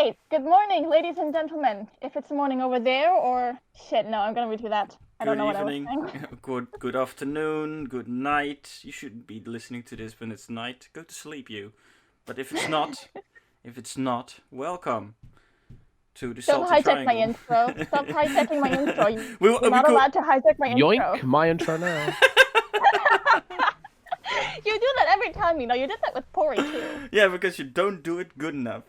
Alright, good morning, ladies and gentlemen. If it's morning over there or... Shit, no, I'm gonna redo that. I don't Good know what I was evening, saying. good afternoon, good night. You shouldn't be listening to this when it's night. Go to sleep, you. But if it's not, welcome to the Don't Salty hijack my Triangle. intro. Stop hijacking my intro. You're we not could. allowed to hijack my intro. Yoink, my intro now. You do that every time, you know. You did that with Pory, too. Yeah, because you don't do it good enough.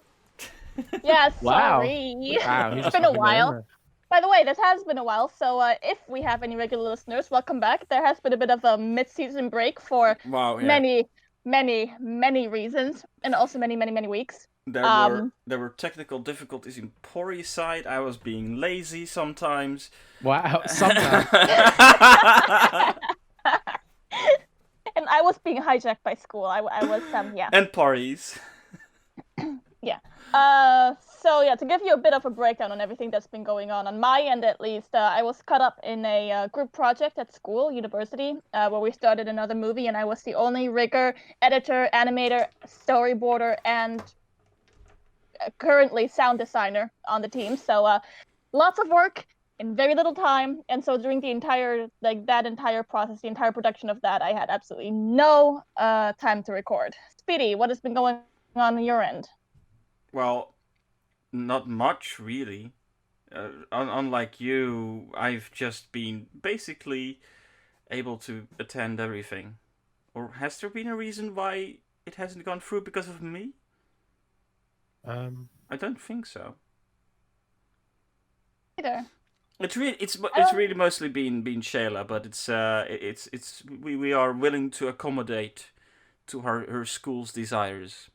Yeah, Wow. sorry. Wow, It's been a while. By the way, this has been a while, so if we have any regular listeners, welcome back. There has been a bit of a mid-season break for Wow, yeah. many reasons, and also many weeks. There were technical difficulties in Pory's side. I was being lazy sometimes. Wow, sometimes. And I was being hijacked by school. I was yeah. And Pory's. Yeah. So yeah, to give you a bit of a breakdown on everything that's been going on my end at least, I was caught up in a group project at school, university, where we started another movie, and I was the only rigger, editor, animator, storyboarder, and currently sound designer on the team. So lots of work in very little time, and so during the entire process, the entire production of that, I had absolutely no time to record. Speedy, what has been going on your end? Well, not much, really. Unlike you, I've just been basically able to attend everything. Or has there been a reason why it hasn't gone through because of me? I don't think so. Either. It's really mostly been Shayla, but we are willing to accommodate to her school's desires.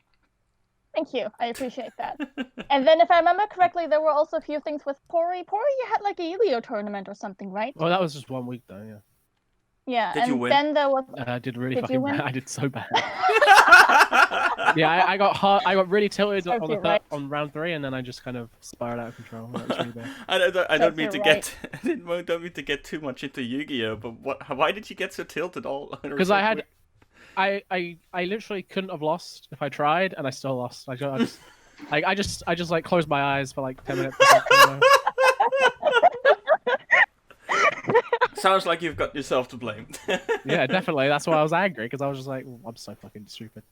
Thank you. I appreciate that. And then, if I remember correctly, there were also a few things with Pory. Pory, you had like a Yu-Gi-Oh tournament or something, right? Well, that was just 1 week though, yeah. Yeah, Did you win? then there was... I did really Did you fucking win? bad. I did so bad. Yeah, I got really tilted Serves on you right. on round 3, and then I just kind of spiraled out of control. That was really bad. I don't mean Serves to you get don't mean to get too much into Yu-Gi-Oh, but why did you get so tilted all? Because I literally couldn't have lost if I tried, and I still lost. I just like closed my eyes for like 10 minutes. Sounds like you've got yourself to blame. Yeah, definitely. That's why I was angry, because I was just like, I'm so fucking stupid.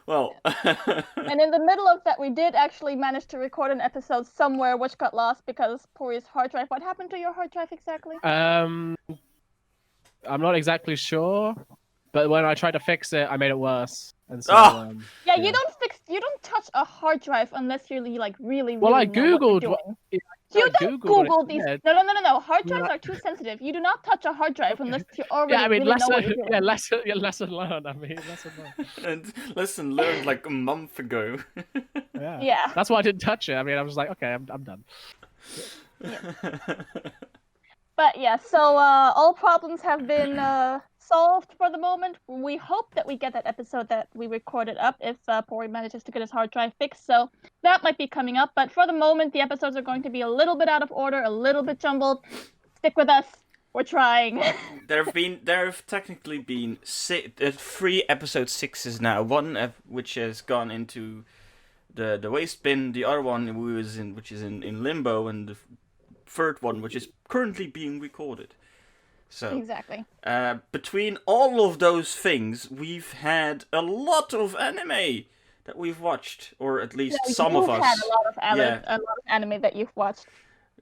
Well, And in the middle of that, we did actually manage to record an episode somewhere which got lost because Pory's hard drive... What happened to your hard drive exactly? I'm not exactly sure, but when I tried to fix it, I made it worse. And so, Yeah, you don't touch a hard drive unless you're like really Well, I know what you're googled. doing. You don't Google these. Yeah. No. Hard drives are too sensitive. You do not touch a hard drive unless you already Yeah, I mean, really know what you're doing. yeah, lesson learned. I mean, lesson learned. and lesson learned like a month ago. Yeah. That's why I didn't touch it. I mean, I was like, okay, I'm done. But yeah, so all problems have been solved for the moment. We hope that we get that episode that we recorded up if Pory manages to get his hard drive fixed. So that might be coming up. But for the moment, the episodes are going to be a little bit out of order, a little bit jumbled. Stick with us. We're trying. There have technically been 3 episode 6s now. One which has gone into the waste bin. The other one which is in limbo, and the third one which is currently being recorded. So Exactly. Between all of those things, we've had a lot of anime that we've watched, or at least some of us. Had a lot of anime that you've watched.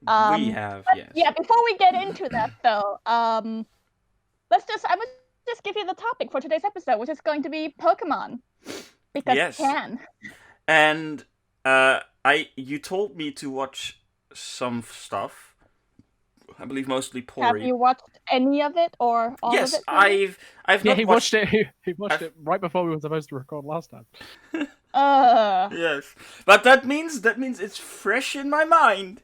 We have, yes. Yeah, before we get into that though, I would just give you the topic for today's episode, which is going to be Pokemon. Because Yes. you can. And you told me to watch some stuff. I believe mostly Pory. Have you watched any of it or all Yes, of it? Maybe? I've Yeah, not he watched it. He watched it right before we were supposed to record last time. Yes, but that means it's fresh in my mind.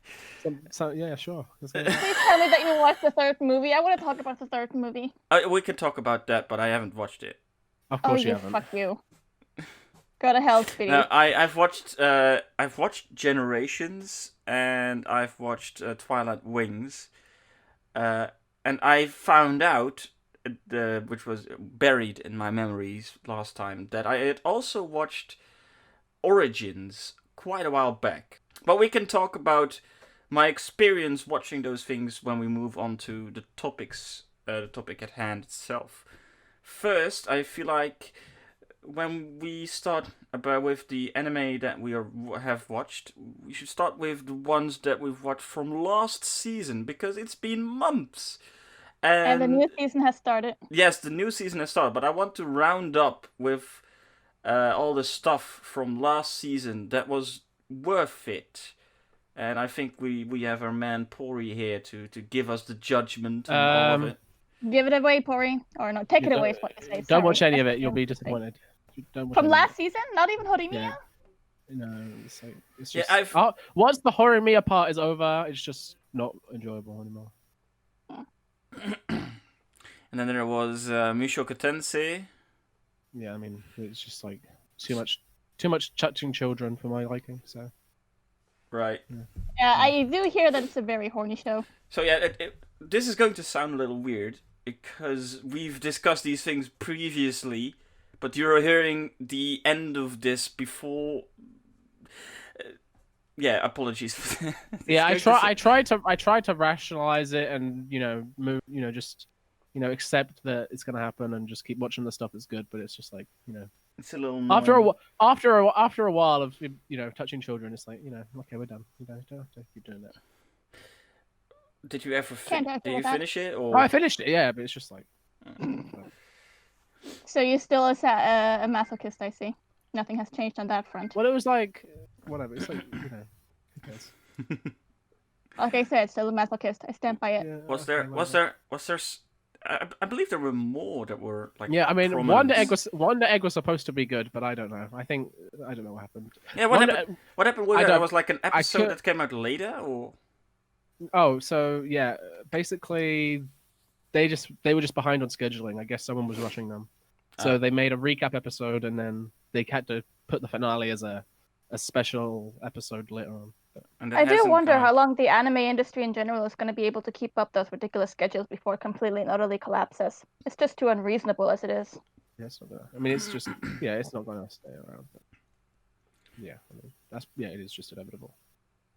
So yeah, sure. Please tell me that you watched the third movie. I want to talk about the third movie. We can talk about that, but I haven't watched it. Of course you you haven't. fuck you. Go to hell, Speedy. No, I've watched Generations, and I've watched Twilight Wings, and I found out, which was buried in my memories last time, that I had also watched Origins quite a while back. But we can talk about my experience watching those things when we move on to the topic at hand itself. First, I feel like when we start with the anime that we have watched, we should start with the ones that we've watched from last season, because it's been months. And the new season has started. Yes, the new season has started, but I want to round up with all the stuff from last season that was worth it. And I think we have our man Pory here to give us the judgment on all of it. Give it away, Pory. Or no, take it away. Is what you say. Don't watch any of it. You'll be disappointed. Don't watch From any last of season? Not even Horimiya? Yeah. No, it's Yeah, just... once the Horimiya part is over, it's just not enjoyable anymore. And then there was Mushoku Tensei. Yeah, I mean, it's just like too much touching children for my liking. So. Right. Yeah, I do hear that it's a very horny show. So yeah, this is going to sound a little weird because we've discussed these things previously, but you're hearing the end of this before. Yeah, apologies for that. Yeah, I tried to rationalize it and just accept that it's gonna happen and just keep watching the stuff that's good. But it's just like it's a little after a while of touching children, it's like okay, we're done. You don't have to keep doing that. Did you ever finish it? Or I finished it, yeah, but it's just like. So you're still a masochist, I see. Nothing has changed on that front. Well, it was like whatever. It's like who cares? Like I said, still a masochist. I stand by it. Yeah, was there? I believe there were more that were like. Yeah, I mean, prominent. Wonder Egg was supposed to be good, but I don't know. I don't know what happened. Yeah, what happened? There was like an episode that came out later, or. Oh, so yeah, basically, they were just behind on scheduling. I guess someone was rushing them, so they made a recap episode, and then they had to put the finale as a special episode later on. I do wonder how long the anime industry in general is going to be able to keep up those ridiculous schedules before it completely and utterly collapses. It's just too unreasonable as it is. Yeah, it's not gonna. I mean, it's just it's not going to stay around. But yeah, I mean, it is just inevitable.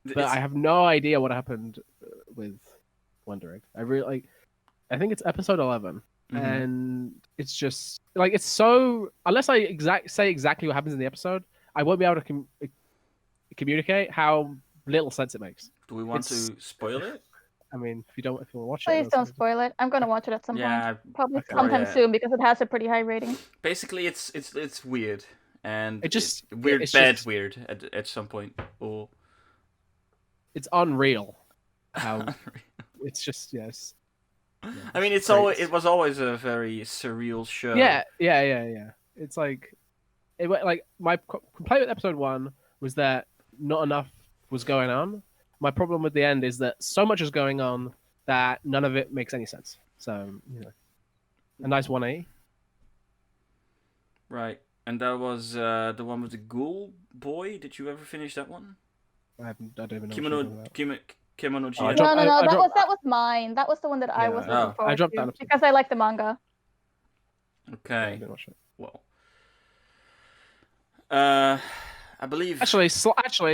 But I have no idea what happened with Wonder Egg. I think it's episode 11, and it's just like it's so. Unless I say exactly what happens in the episode, I won't be able to communicate how little sense it makes. Do we want to spoil it? I mean, if you want to watch it, please don't spoil it. I'm gonna watch it at some point. Probably sometime soon because it has a pretty high rating. Basically, it's weird and it's weird at some point. Or it's unreal. How it's just yes. Yeah, I mean, it was always a very surreal show. Yeah. It's like my complaint with episode 1 was that not enough was going on. My problem with the end is that so much is going on that none of it makes any sense. So a nice 180. Right, and that was the one with the ghoul boy. Did you ever finish that one? I don't even know. Kimono G. No. That was mine. That was the one that I was looking forward to because I like the manga. Okay. I didn't watch it. Well, I believe actually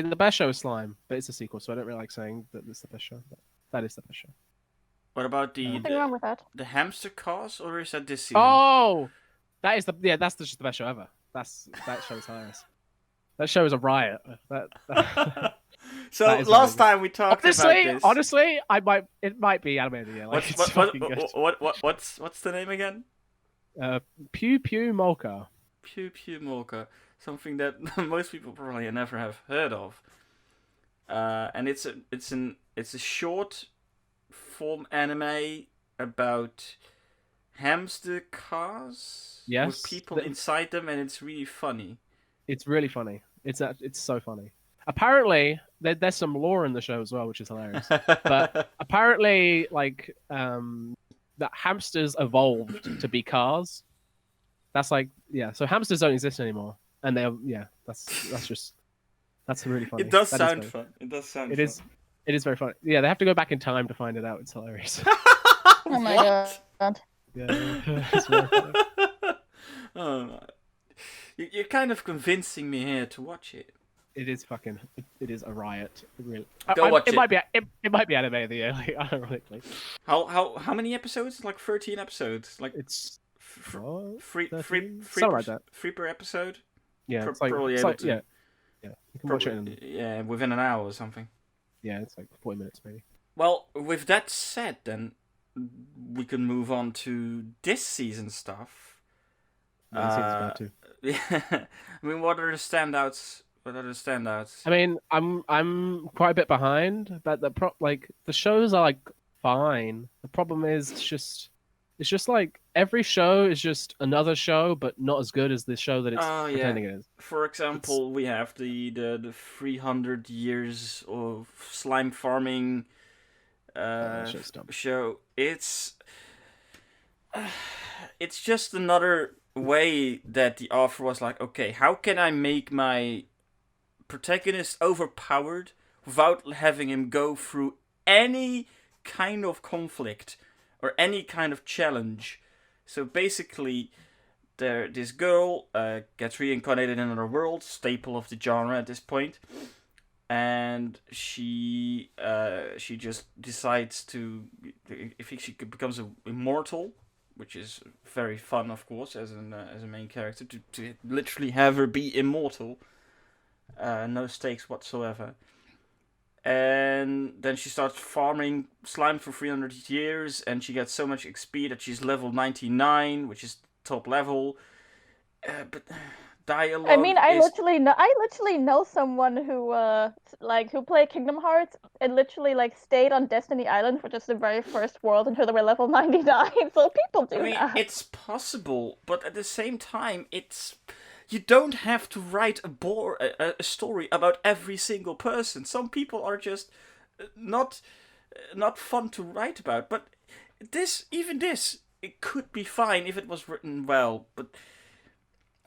the best show is Slime, but it's a sequel, so I don't really like saying that it's the best show. But that is the best show. What about nothing wrong with that. The hamster cause, or is that this season? Oh, that's just the best show ever. That show is hilarious. That show is a riot. So last time we talked about this. Honestly, it might be Anime of the Year. Like, what's the name again? Pew Pew Molka. Pew Pew Molka. Something that most people probably never have heard of. And it's a short form anime about hamster cars with people inside them, and it's really funny. It's really funny. It's so funny. Apparently, there's some lore in the show as well, which is hilarious. But apparently, like that hamsters evolved to be cars. That's so hamsters don't exist anymore, and that's really funny. It does sound fun. It is very funny. Yeah, they have to go back in time to find it out. It's hilarious. Oh my god. Yeah, it's very funny. Oh, you're kind of convincing me here to watch it. It is fucking. It is a riot. Really. Go watch it. It might be anime of the year. Like, ironically. How many episodes? Like 13 episodes. Like It's free per episode. Yeah, Pro- it's like, probably it's able like to. yeah. You can watch it in Yeah, within an hour or something. yeah, it's like 40 minutes maybe. Well, with that said, then we can move on to this season stuff. Yeah, season's bad too. Yeah, I mean, what are the standouts? What are the standouts? I mean, I'm quite a bit behind, but the shows are like fine. The problem is it's just like every show is just another show, but not as good as the show that it's pretending it is. For example, we have the 300 years of slime farming show. It's just another way that the author was like, okay, how can I make my protagonist overpowered without having him go through any kind of conflict or any kind of challenge? So basically, this girl gets reincarnated in another world, staple of the genre at this point, and she just decides to, if she becomes immortal, which is very fun, of course, as a main character, to literally have her be immortal. No stakes whatsoever. And then she starts farming slime for 300 years, and she gets so much XP that she's level 99, which is top level. But dialogue. I mean, I literally know someone who who played Kingdom Hearts and literally like stayed on Destiny Island for just the very first world until they were level 99. So people do that. It's possible, but at the same time, you don't have to write a story about every single person. Some people are just not fun to write about. But it could be fine if it was written well. But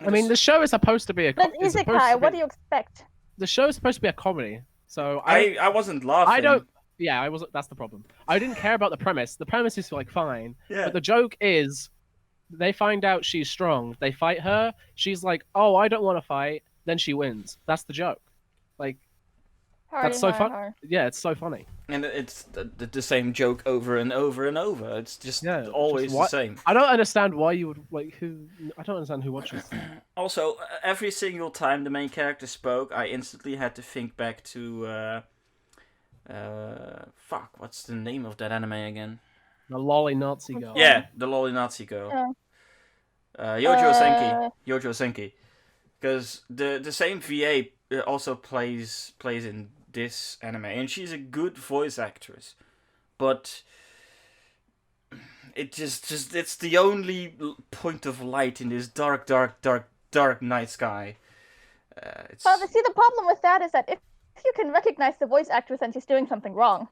I mean, the show is supposed to be a. But Isekai, what do you expect? The show is supposed to be a comedy, so I wasn't laughing. I don't. Yeah, I wasn't. That's the problem. I didn't care about the premise. The premise is like fine, but the joke is. They find out she's strong. They fight her. She's like, "Oh, I don't want to fight." Then she wins. That's the joke. Like, that's so fun. Yeah, it's so funny. And it's the same joke over and over and over. It's just always the same. I don't understand why you would like who. I don't understand who watches. Also, every single time the main character spoke, I instantly had to think back to what's the name of that anime again? The lolly Nazi girl. Yeah, the lolly Nazi girl. Yojo Senki. Because the same VA also plays in this anime, and she's a good voice actress. But it's the only point of light in this dark night sky. Well, see, the problem with that is that if you can recognize the voice actress and she's doing something wrong.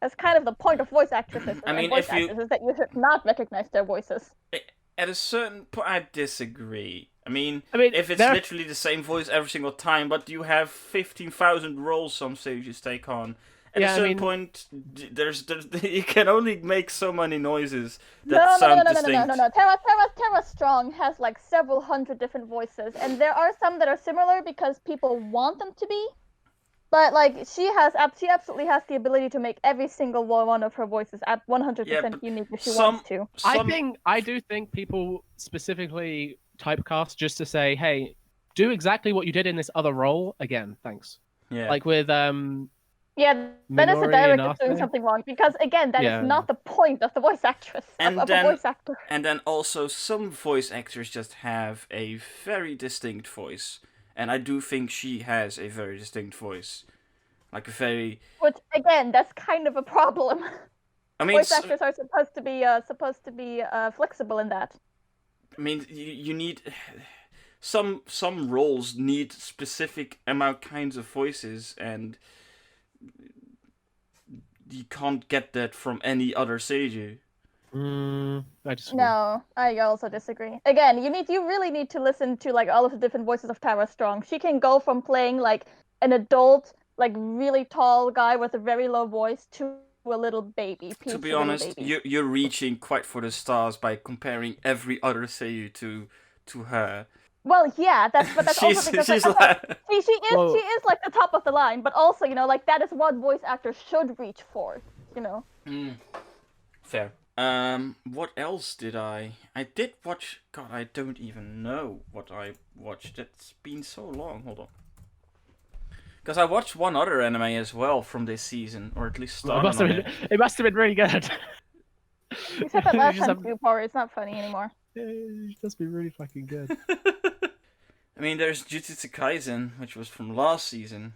That's kind of the point of voice actresses. Actors is that you should not recognize their voices. At a certain point, I disagree. I mean, if it's literally the same voice every single time, but you have 15,000 roles some stages take on. At a certain point, there's you can only make so many noises that sound distinct. No. Tara Strong has like several hundred different voices, and there are some that are similar because people want them to be. But like she absolutely has the ability to make every single one of her voices at 100% unique if she wants to. I do think people specifically typecast just to say, "Hey, do exactly what you did in this other role again, thanks." Yeah. Like with then it's the director doing something wrong because again, that is not the point of the voice actress of a voice actor. And then also some voice actors just have a very distinct voice. And I do think she has a very distinct voice. Like a very... Which, again, that's kind of a problem. I mean, voice actors are supposed to be flexible in that. I mean, you need... Some roles need specific kinds of voices, and you can't get that from any other seiyuu. I disagree. No, I also disagree. Again, you really need to listen to like all of the different voices of Tara Strong. She can go from playing like an adult, like really tall guy with a very low voice to a little baby. To be honest, you're reaching quite for the stars by comparing every other seiyuu to her. Well, yeah, that's also she's because she's like, like she Well- is like the top of the line, but also like that is what voice actors should reach for, you know. fair. What else did I did watch? God, I don't even know what I watched. It's been so long. Hold on. Because I watched one other anime as well from this season, or at least started on it. It must have been really good. You said that last just time have- too, Pory. It's not funny anymore. It must be really fucking good. I mean, there's Jujutsu Kaisen, which was from last season.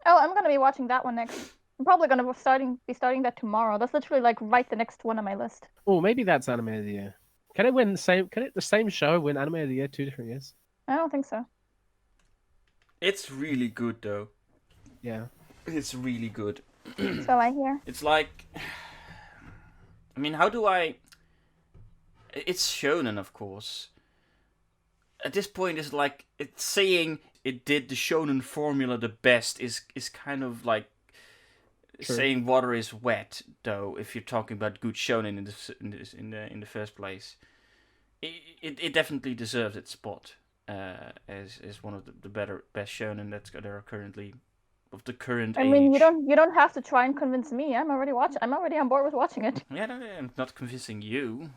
Oh, I'm gonna be watching that one next. I'm probably gonna be starting that tomorrow. That's literally like right the next one on my list. Oh, maybe that's anime of the year. Can the same show win anime of the year 2 different years? I don't think so. It's really good, though. Yeah. It's really good. So I hear. It's like, I mean, how do I? It's shonen, of course. At this point, it's like it's saying it did the shonen formula the best is kind of like True. saying water is wet, though. If you're talking about good shonen in the first place, it definitely deserves its spot as one of the best shonen that are currently of the current I age. mean, you don't have to try and convince me. I'm already on board with watching it. Yeah, no, I'm not convincing you.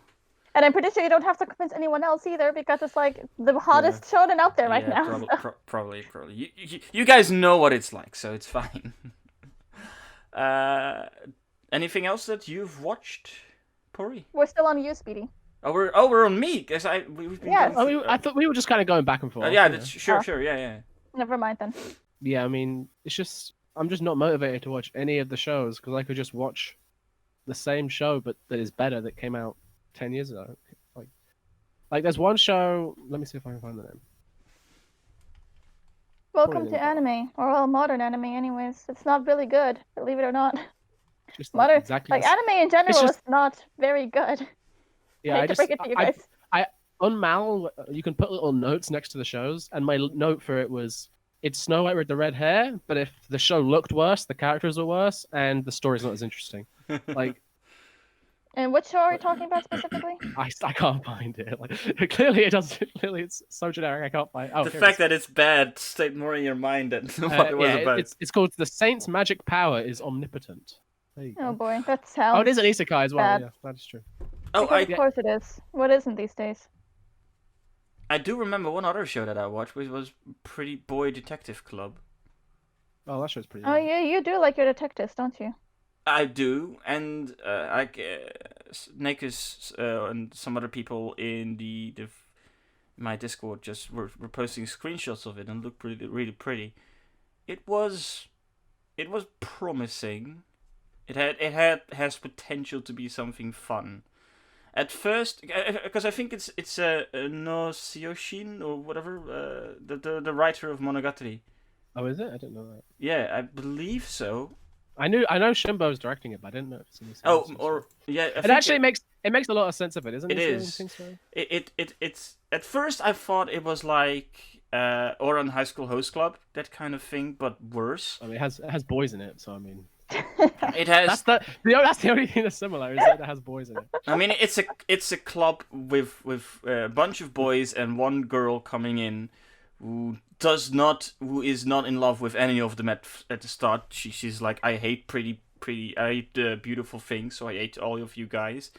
And I'm pretty sure you don't have to convince anyone else either, because it's like the hottest shonen out there right Yeah, now. probably. You guys know what it's like, so it's fine. Anything else that you've watched, Pory? We're still on you, Speedy. Oh, we're on me, because we've been. Yes. going I thought we were just kind of going back and forth. yeah, you know. that's sure, yeah. Never mind then. Yeah, I mean, it's just I'm just not motivated to watch any of the shows because I could just watch the same show but that is better that came out 10 years ago. Like there's one show. Let me see if I can find the name. Welcome Pory to and anime, or well, modern anime, anyways. It's not really good, believe it or not. It's just Modern, exactly. like anime in general just- is not very good. Yeah, I hate to break it to you guys. On Mal, you can put little notes next to the shows, and my note for it was, it's Snow White with the red hair, but if the show looked worse, the characters were worse, and the story's not as interesting. Like, And which show are you talking about specifically? I can't find it. Like, clearly it doesn't. Clearly it's so generic. I can't find. Oh, The here fact it that it's bad stayed more in your mind than is. what it was Yeah, about. It's called The Saint's Magic Power is Omnipotent. There you Oh go. boy, that sounds. Oh, it is an isekai as well. bad. Yeah, that is true. Oh, Because of course it is. What isn't these days? I do remember one other show that I watched, which was Pretty Boy Detective Club. Oh, that show's pretty. Oh good. yeah, you do like your detectives, don't you? I do, and Nakers and some other people in my Discord just were posting screenshots of it and looked really pretty. It was promising. It has potential to be something fun. At first, because I think it's no Siyoshin or whatever, the writer of Monogatari. Oh, is it? I didn't know that. Yeah, I believe so. I know Shimbo's directing it, but I didn't know if it's in this. Oh, or yeah, It actually makes a lot of sense of it, isn't it? It is. It's at first I thought it was like Oran High School Host Club, that kind of thing, but worse. I mean, it has boys in it, so I mean, It has. that's the only thing that's similar is that it has boys in it. I mean, it's a club with a bunch of boys and one girl coming in who is not in love with any of them at the start. She's like, I hate I hate beautiful things, so I hate all of you guys.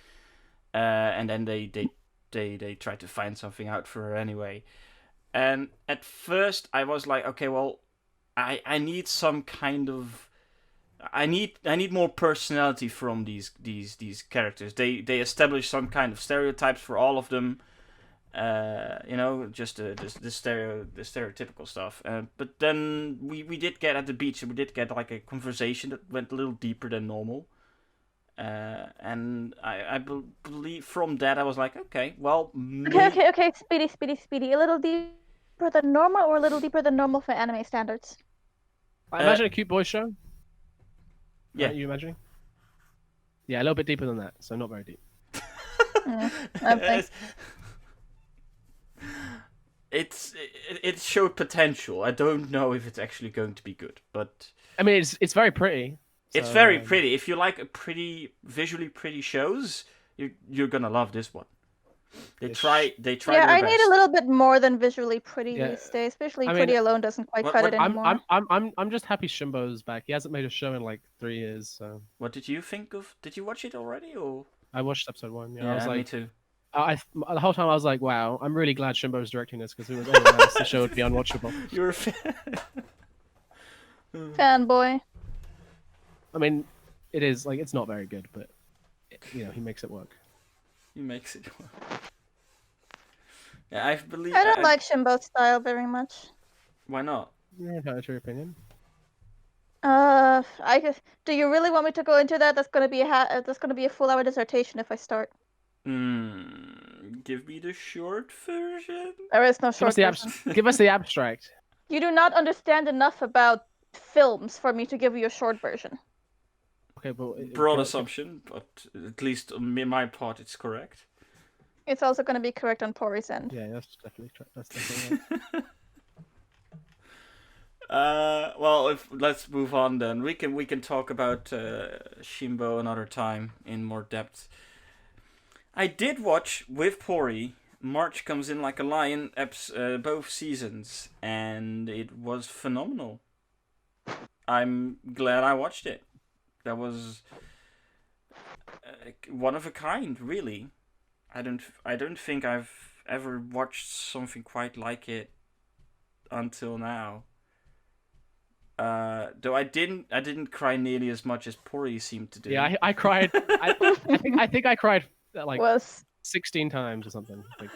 And then they try to find something out for her anyway. And at first I was like, okay, well, I need some kind of I need more personality from these characters. They establish some kind of stereotypes for all of them. Just the stereotypical stuff. But then we did get at the beach, and we did get like a conversation that went a little deeper than normal. And I believe from that I was like, okay, well, Okay, Speedy. A little deeper than normal, or a little deeper than normal for anime standards? I imagine a cute boy show. Yeah, Are you imagining? Yeah, a little bit deeper than that, so not very deep. Okay. It showed potential. I don't know if it's actually going to be good, but I mean, it's very pretty. it's so, very pretty. If you like visually pretty shows, you're gonna love this one. They Ish. try. Yeah, their I best. need a little bit more than visually pretty Yeah. these days. Visually I mean, pretty alone doesn't quite cut it anymore. I'm just happy Shimbo's back. He hasn't made a show in like 3 years, so What did you think of? Did you watch it already, or? I watched episode 1. Yeah, I Yeah, was like, me too. the whole time I was like, wow, I'm really glad Shimbo's directing this because if it was anyone else, the show would be unwatchable. You're a fan. Fanboy. I mean, it is like it's not very good, but you know he makes it work. He makes it work. Yeah, I believe. I don't like Shimbo's style very much. Why not? Yeah, entitled to your opinion. Do you really want me to go into that? That's gonna be a full-hour dissertation if I start. Give me the short version. There is no short version. Give us the abstract. You do not understand enough about films for me to give you a short version. Okay, but Broad assumption, but at least on my part, it's correct. It's also going to be correct on Pory's end. Yeah, that's definitely right. Well, let's move on then. We can talk about Shimbo another time in more depth. I did watch with Pory March Comes In Like a Lion both seasons, and it was phenomenal. I'm glad I watched it. That was one of a kind, really. I don't think I've ever watched something quite like it until now. Though I didn't cry nearly as much as Pory seemed to do. Yeah, I cried. I think I cried like Was 16 times or something. Like,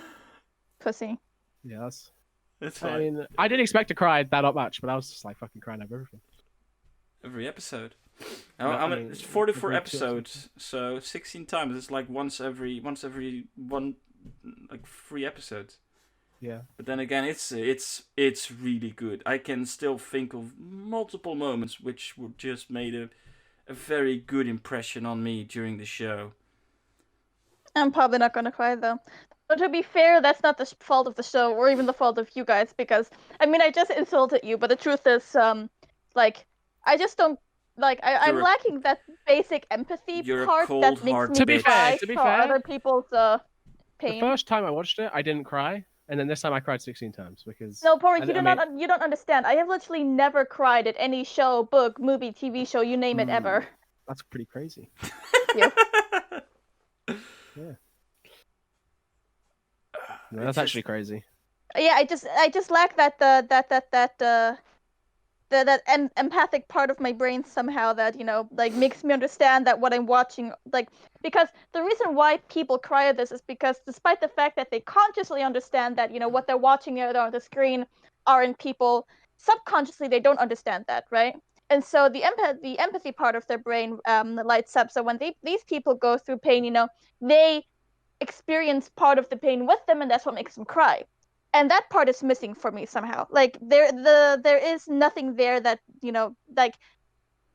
pussy. yeah, That's fine. I mean, I didn't expect to cry that much, but I was just like fucking crying over everything. Every episode. No, I mean, It's 44 every 2 episodes, so 16 times. It's like once every 3 episodes. Yeah. But then again, it's really good. I can still think of multiple moments which were just made a very good impression on me during the show. I'm probably not going to cry though. But to be fair, that's not the fault of the show or even the fault of you guys, because I mean I just insulted you, but the truth is, like I just don't like. I'm lacking that basic empathy part that makes me to be fair, other people's pain. The first time I watched it, I didn't cry, and then this time I cried 16 times because. No, Pory, you don't understand. I have literally never cried at any show, book, movie, TV show, you name it, ever. That's pretty crazy. Yeah. Yeah. No, that's actually crazy. Yeah, I just lack that empathic part of my brain somehow that, you know, like makes me understand that what I'm watching, like, because the reason why people cry at this is because despite the fact that they consciously understand that, you know, what they're watching on the screen aren't people, subconsciously they don't understand that, right? And so the empathy part of their brain lights up. So when these people go through pain, you know, they experience part of the pain with them, and that's what makes them cry. And that part is missing for me somehow. Like there is nothing there that, you know, like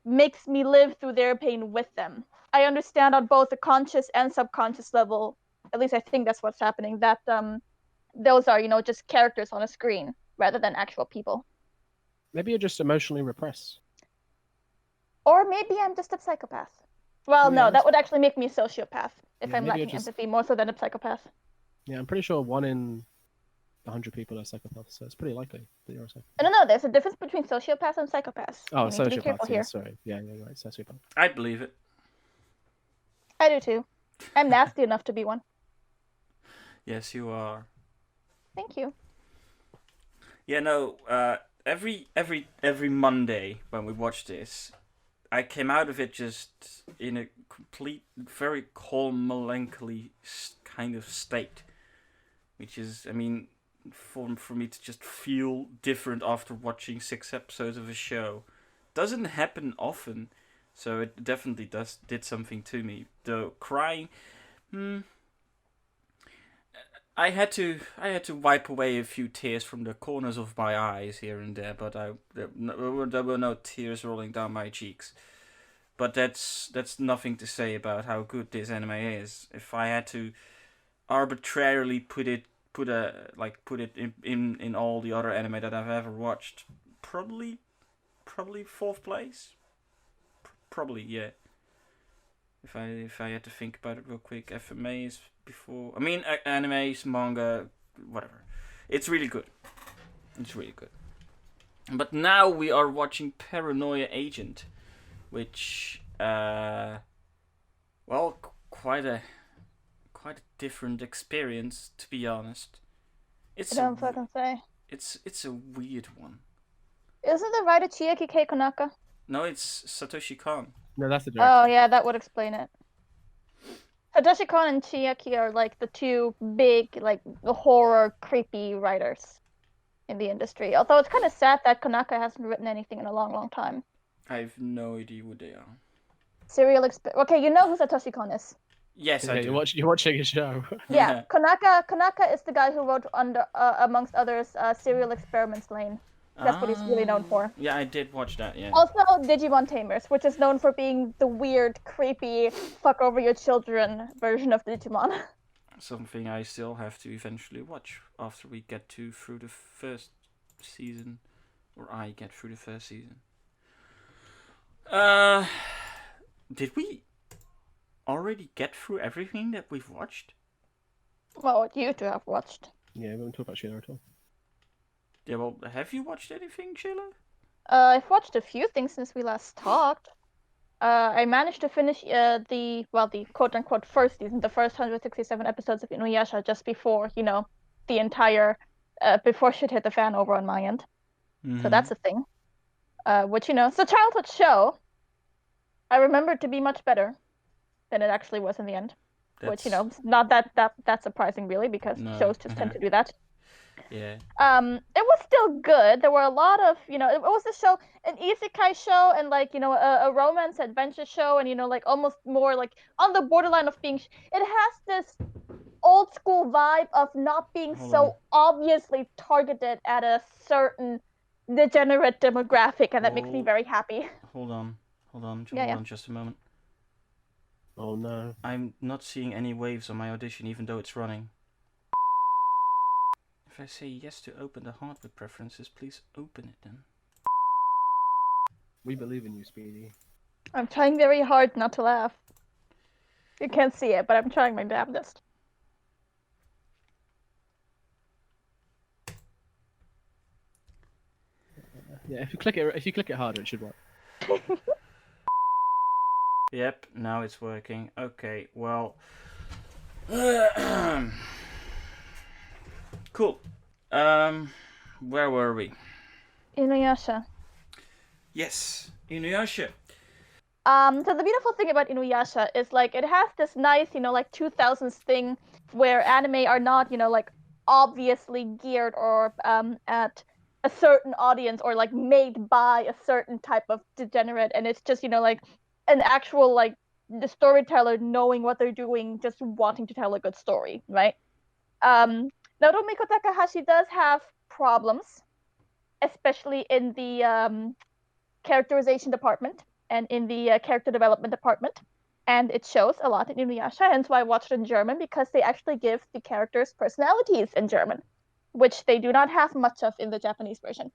makes me live through their pain with them. I understand on both the conscious and subconscious level, at least I think that's what's happening, that those are, you know, just characters on a screen rather than actual people. Maybe you're just emotionally repressed. Or maybe I'm just a psychopath. Well, no, that would actually make me a sociopath if I'm lacking empathy more so than a psychopath. Yeah, I'm pretty sure 1 in 100 people are psychopaths, so it's pretty likely that you're a psychopath. No, there's a difference between sociopaths and psychopaths. Oh, sociopaths, yeah, sorry. Yeah, you're right, sociopath. I believe it. I do too. I'm nasty enough to be one. Yes, you are. Thank you. Yeah, no, every Monday when we watch this, I came out of it just in a complete, very calm, melancholy kind of state. Which is, I mean, for me to just feel different after watching 6 episodes of a show doesn't happen often, so it definitely did something to me. Though crying, I had to wipe away a few tears from the corners of my eyes here and there, but there were no tears rolling down my cheeks. But that's nothing to say about how good this anime is. If I had to arbitrarily put it in all the other anime that I've ever watched, probably 4th place. Probably, yeah. If I had to think about it real quick, FMA is before. I mean, animes, manga, whatever. It's really good. It's really good. But now we are watching Paranoia Agent, which, well, quite a different experience, to be honest. I don't fucking say. It's a weird one. Isn't the writer Chiaki K. Konaka? No, it's Satoshi Kon. No, that's the director. Oh yeah, that would explain it. Satoshi Kon and Chiaki are like the two big, like, the horror, creepy writers in the industry. Although it's kind of sad that Konaka hasn't written anything in a long, long time. I have no idea who they are. Okay, you know who Satoshi Kon is. Yes, I do. You're watching a show. Yeah, Konaka is the guy who wrote amongst others, Serial Experiments Lane. That's what he's really known for. Yeah, I did watch that, yeah. Also, Digimon Tamers, which is known for being the weird, creepy, fuck over your children version of Digimon. Something I still have to eventually watch after we get through the first season. Or I get through the first season. Did we already get through everything that we've watched? Well, what you two have watched. Yeah, we won't talk about Sheila at all. Yeah, well, have you watched anything, Sheila? I've watched a few things since we last talked. I managed to finish the quote-unquote first season, the first 167 episodes of Inuyasha just before, the entire, before shit hit the fan over on my end. Mm-hmm. So that's a thing. Which, it's a childhood show. I remember it to be much better than it actually was in the end. Which, not that surprising really, because shows just tend to do that. Yeah. It was still good. There were a lot of, it was a show, an isekai show, and a romance adventure show, and almost more like on the borderline of being. It has this old school vibe of not being obviously targeted at a certain degenerate demographic, and that makes me very happy. Hold on, just a moment. Oh no. I'm not seeing any waves on my audition, even though it's running. If I say yes to open the hardware preferences, please open it then. We believe in you, Speedy. I'm trying very hard not to laugh. You can't see it, but I'm trying my damnedest. Yeah, if you click it harder, it should work. Yep, now it's working. Okay, well. Cool. Where were we? Inuyasha. Yes, Inuyasha. So the beautiful thing about Inuyasha is it has this nice, 2000s thing where anime are not, obviously geared or at a certain audience or made by a certain type of degenerate, and it's just, an actual the storyteller knowing what they're doing, just wanting to tell a good story, right? Now, Rumiko Takahashi does have problems, especially in the characterization department and in the character development department, and it shows a lot in Inuyasha, hence why I watched it in German, because they actually give the characters personalities in German, which they do not have much of in the Japanese version,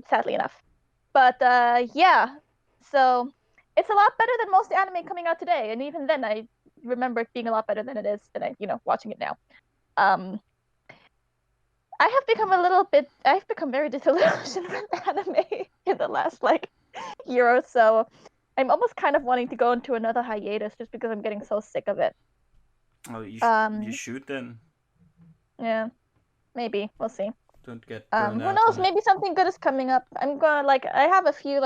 sadly enough. But yeah, so it's a lot better than most anime coming out today, and even then I remember it being a lot better than it is than watching it now. I've become very disillusioned with anime in the last year or so. I'm almost kind of wanting to go into another hiatus just because I'm getting so sick of it. Oh, you should then. Yeah, maybe we'll see. Don't get burned out. Who knows? Maybe something good is coming up. I'm gonna I have a few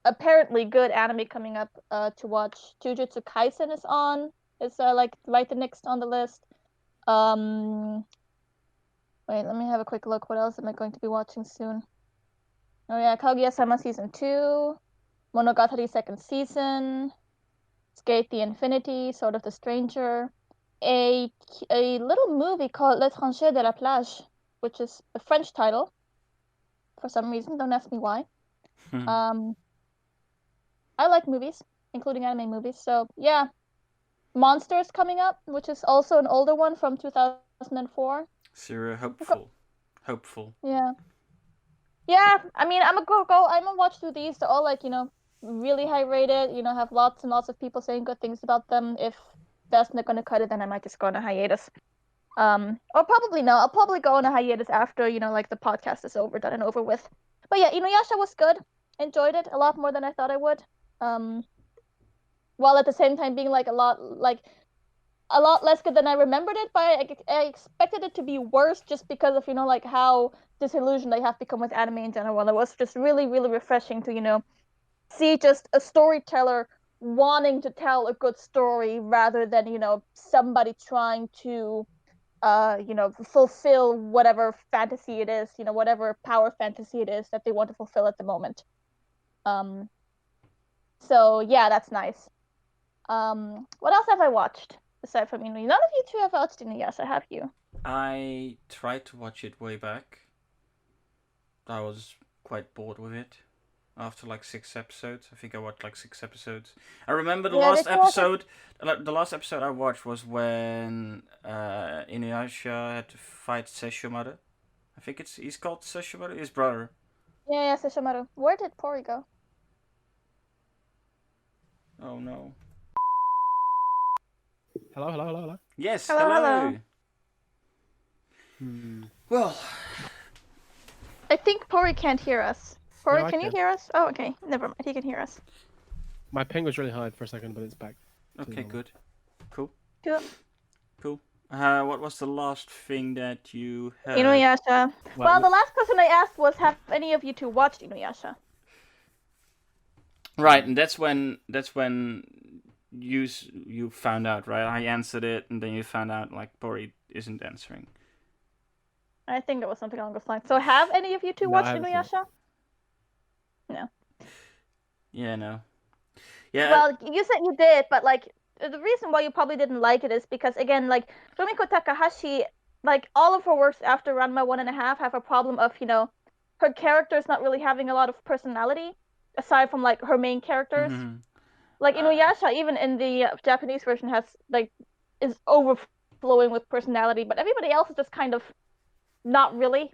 apparently good anime coming up to watch. Jujutsu Kaisen is on. It's right the next on the list. Wait, let me have a quick look. What else am I going to be watching soon? Oh yeah, Kaguya-sama Season 2, Monogatari Second Season, Skate the Infinity, Sword of the Stranger, a little movie called L'étranger de la plage, which is a French title. For some reason, don't ask me why. I like movies, including anime movies, so yeah. Monsters coming up, which is also an older one from 2004. So you're hopeful. Yeah. Yeah, I mean, I'm gonna watch through these. They're all really high rated, have lots and lots of people saying good things about them. If that's not gonna cut it, then I might just go on a hiatus. Or probably no, I'll probably go on a hiatus after, like the podcast is over, done and over with. But yeah, Inuyasha was good. Enjoyed it a lot more than I thought I would. While at the same time being a lot less good than I remembered it, but I expected it to be worse just because of, how disillusioned I have become with anime in general. It was just really, really refreshing to, see just a storyteller wanting to tell a good story rather than, somebody trying to fulfill whatever fantasy it is, whatever power fantasy it is that they want to fulfill at the moment. So yeah, that's nice. What else have I watched aside from Inuyasha? None of you two have watched Inuyasha, have you? I tried to watch it way back. I was quite bored with it after 6 episodes. I think I watched 6 episodes. I remember the last episode. The last episode I watched was when Inuyasha had to fight Sesshomaru. I think he's called Sesshomaru, his brother. Yeah, Sesshomaru. Where did Pory go? Oh no. Hello. Yes, hello. Well, I think Pory can't hear us. Pory, No, can you hear us? Oh, okay. Never mind. He can hear us. My ping was really high for a second, but it's back. Okay, good. Cool. Cool. What was the last thing that you heard? Inuyasha. Well, the last question I asked was, have any of you two watched Inuyasha? Right, and that's when you found out, right? I answered it, and then you found out Pory isn't answering. I think it was something along those lines. So, have any of you two watched Inuyasha? No. Yeah, no. Yeah. Well, you said you did, but the reason why you probably didn't like it is because, again, Rumiko Takahashi, all of her works after Ranma 1.5 have a problem of, her characters not really having a lot of personality, aside from her main characters. Mm-hmm. Inuyasha, even in the Japanese version, has is overflowing with personality, but everybody else is just kind of not really.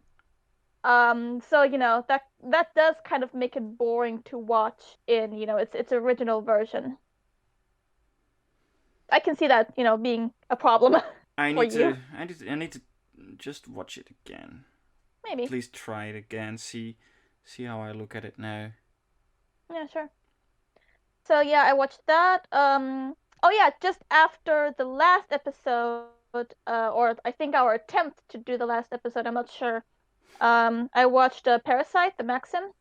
So that does kind of make it boring to watch in its original version. I can see that being a problem. I need to just watch it again. Maybe. Please try it again. See how I look at it now. Yeah, sure. So yeah, I watched that. Oh yeah, just after the last episode, or I think our attempt to do the last episode, I'm not sure. I watched Parasite, the Maxim.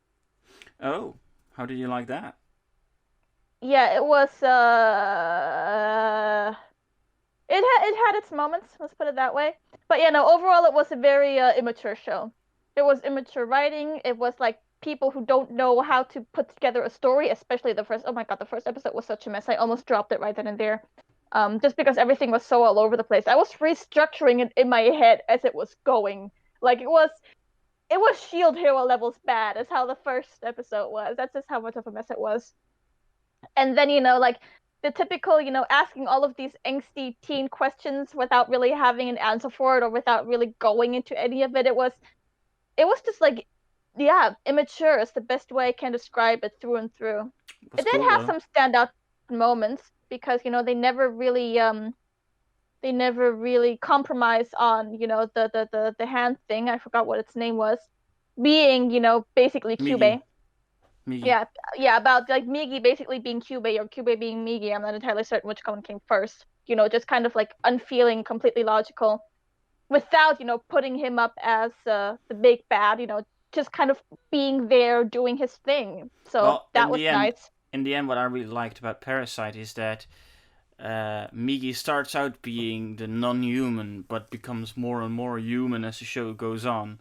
Oh, how did you like that? Yeah, it was. It had its moments. Let's put it that way. But yeah, no. Overall, it was a very immature show. It was immature writing. It was people who don't know how to put together a story, especially the first. Oh my god, the first episode was such a mess. I almost dropped it right then and there. Just because everything was so all over the place. I was restructuring it in my head as it was going. It was Shield Hero levels bad, is how the first episode was. That's just how much of a mess it was. And then, the typical, asking all of these angsty teen questions without really having an answer for it or without really going into any of it. It was just immature is the best way I can describe it through and through. It did have some standout moments because, they never really compromise on, the hand thing. I forgot what its name was. Being, basically Kyubey. Migi. Yeah, about Migi basically being Kyubey or Kyubey being Migi. I'm not entirely certain which one came first. Just kind of unfeeling, completely logical, without putting him up as the big bad. Just kind of being there doing his thing. So that was nice. In the end, what I really liked about Parasite is that Migi starts out being the non-human, but becomes more and more human as the show goes on.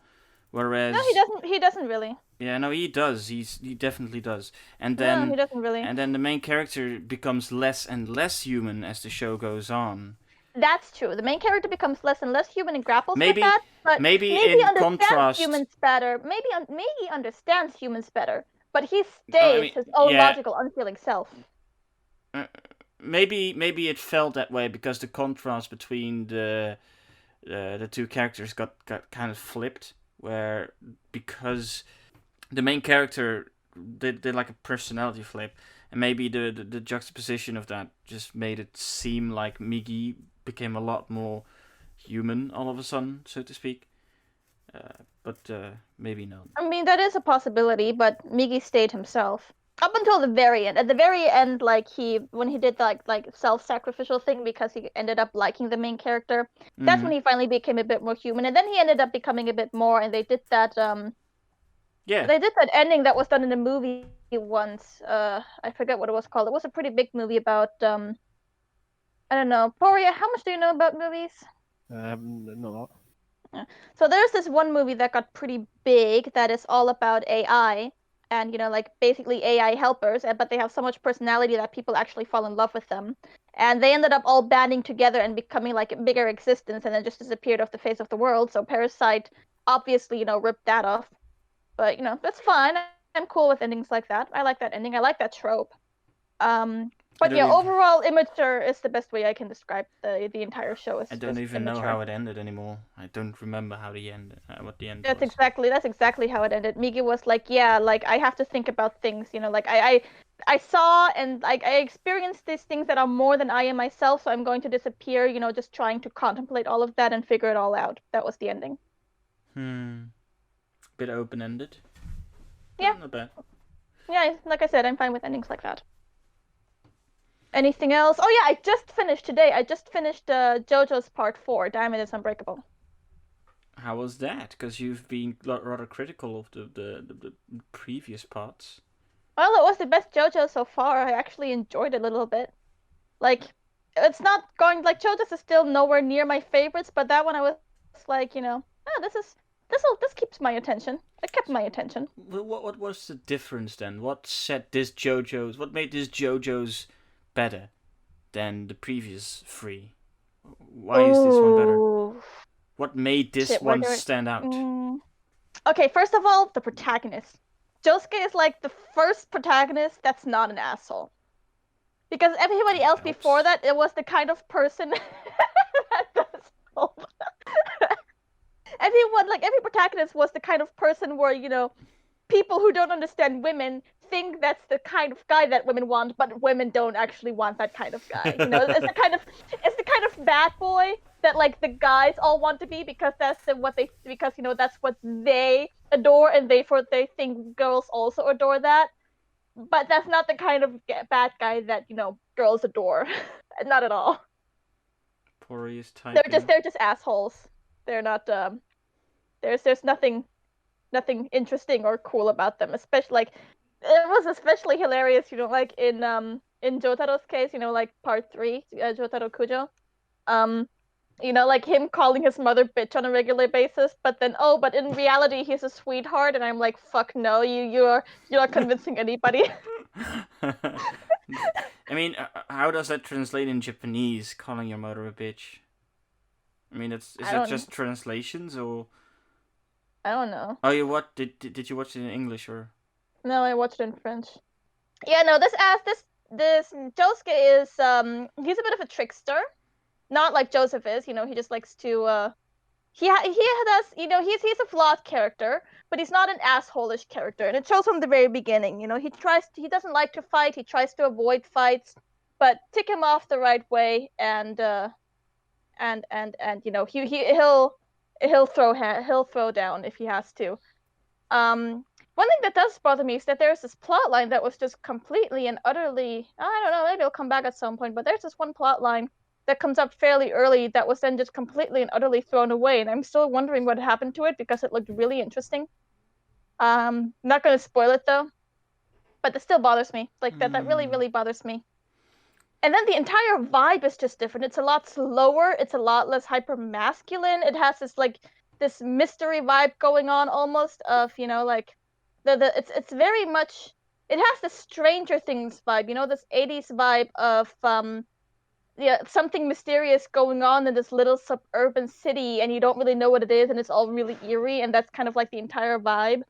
Whereas no, he doesn't. He doesn't really. Yeah, no, he does. He definitely does. And then no, he doesn't really. And then the main character becomes less and less human as the show goes on. That's true. The main character becomes less and less human and grapples with that. But maybe in contrast, humans better. Maybe he understands humans better, but he stays his own logical, unfeeling self. Maybe it felt that way because the contrast between the two characters got kind of flipped, because the main character did like a personality flip, and maybe the juxtaposition of that just made it seem like Migi became a lot more human all of a sudden, so to speak. But maybe not. I mean, that is a possibility, but Migi stayed himself up until the very end. At the very end, like when he did like self-sacrificial thing because he ended up liking the main character, that's when he finally became a bit more human. And then he ended up becoming a bit more. And they did that. They did that ending that was done in a movie once. I forget what it was called. It was a pretty big movie about I don't know. Pory, how much do you know about movies? Not a lot. So there's this one movie that got pretty big that is all about AI and, like basically AI helpers, but they have so much personality that people actually fall in love with them. And they ended up all banding together and becoming like a bigger existence and then just disappeared off the face of the world. So Parasite obviously, ripped that off. But, that's fine. I'm cool with endings like that. I like that ending. I like that trope. But yeah, overall, immature is the best way I can describe the entire show. I don't even know how it ended anymore. I don't remember how the end, what the end that's was. That's exactly how it ended. Migi was like, yeah, like I have to think about things, like I saw and like I experienced these things that are more than I am myself, so I'm going to disappear, just trying to contemplate all of that and figure it all out. That was the ending. Bit open-ended. Yeah. Not bad. Yeah, like I said, I'm fine with endings like that. Anything else? Oh yeah, I just finished JoJo's Part 4, Diamond is Unbreakable. How was that? Because you've been rather critical of the previous parts. Well, it was the best JoJo so far. I actually enjoyed it a little bit. Like, it's not going like JoJo's is still nowhere near my favorites, but that one I was like, this keeps my attention. It kept my attention. Well, what was the difference then? What made this JoJo's better than the previous 3? Why is this one better? What made this one stand out? Okay, first of all, the protagonist. Josuke is like the first protagonist that's not an asshole. Because everybody else before that, it was the kind of person that does every protagonist was the kind of person where, people who don't understand women think that's the kind of guy that women want, but women don't actually want that kind of guy. It's the kind of bad boy that like the guys all want to be because that's what they adore and they think girls also adore that. But that's not the kind of bad guy that girls adore. Not at all. Pory is typing. They're just assholes. They're not there's nothing interesting or cool about them. Especially like it was especially hilarious, like in Jotaro's case, like part 3, Jotaro Kujo. Like him calling his mother bitch on a regular basis, but in reality he's a sweetheart, and I'm like, fuck no, you're not convincing anybody. I mean, how does that translate in Japanese, calling your mother a bitch? I mean, is it just translations or? I don't know. Oh, did you watch it in English or? No, I watched it in French. Yeah, no, this Josuke is he's a bit of a trickster. Not like Joseph is, he just likes to he does, he's a flawed character, but he's not an asshole-ish character, and it shows from the very beginning. He doesn't like to fight, he tries to avoid fights, but tick him off the right way and he'll throw down if he has to. One thing that does bother me is that there's this plot line that was just completely and utterly, I don't know, maybe it'll come back at some point, but there's this one plot line that comes up fairly early that was then just completely and utterly thrown away, and I'm still wondering what happened to it because it looked really interesting. Not going to spoil it though, but it still bothers me. Like that really, really bothers me. And then the entire vibe is just different. It's a lot slower. It's a lot less hyper masculine. It has this mystery vibe going on almost of, like it's very much, it has the Stranger Things vibe, this 80s vibe of something mysterious going on in this little suburban city and you don't really know what it is and it's all really eerie, and that's kind of like the entire vibe.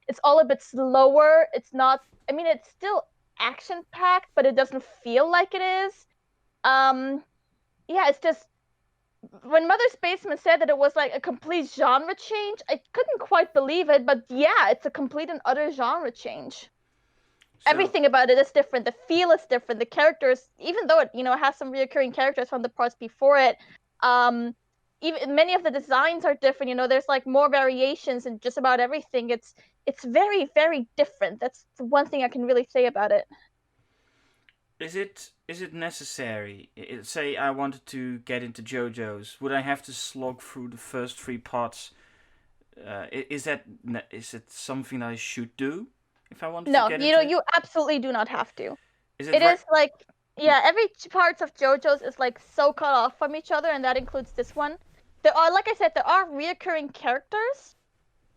It's all a bit slower. It's not, I mean, it's still action-packed, but it doesn't feel like it is. It's just, when Mother's Basement said that it was like a complete genre change, I couldn't quite believe it, but yeah, it's a complete and utter genre change. everything about it is different. The feel is different. The characters, even though it has some reoccurring characters from the parts before it, even many of the designs are different. There's like more variations in just about everything. It's very, very different. That's the one thing I can really say about it. Is it necessary? Say I wanted to get into JoJo's, would I have to slog through the first 3 parts? Is it something that I should do if I wanted to get into it? No, you absolutely do not have to. Is It is like, every parts of JoJo's is like so cut off from each other, and that includes this one. There are, like I said, there are reoccurring characters,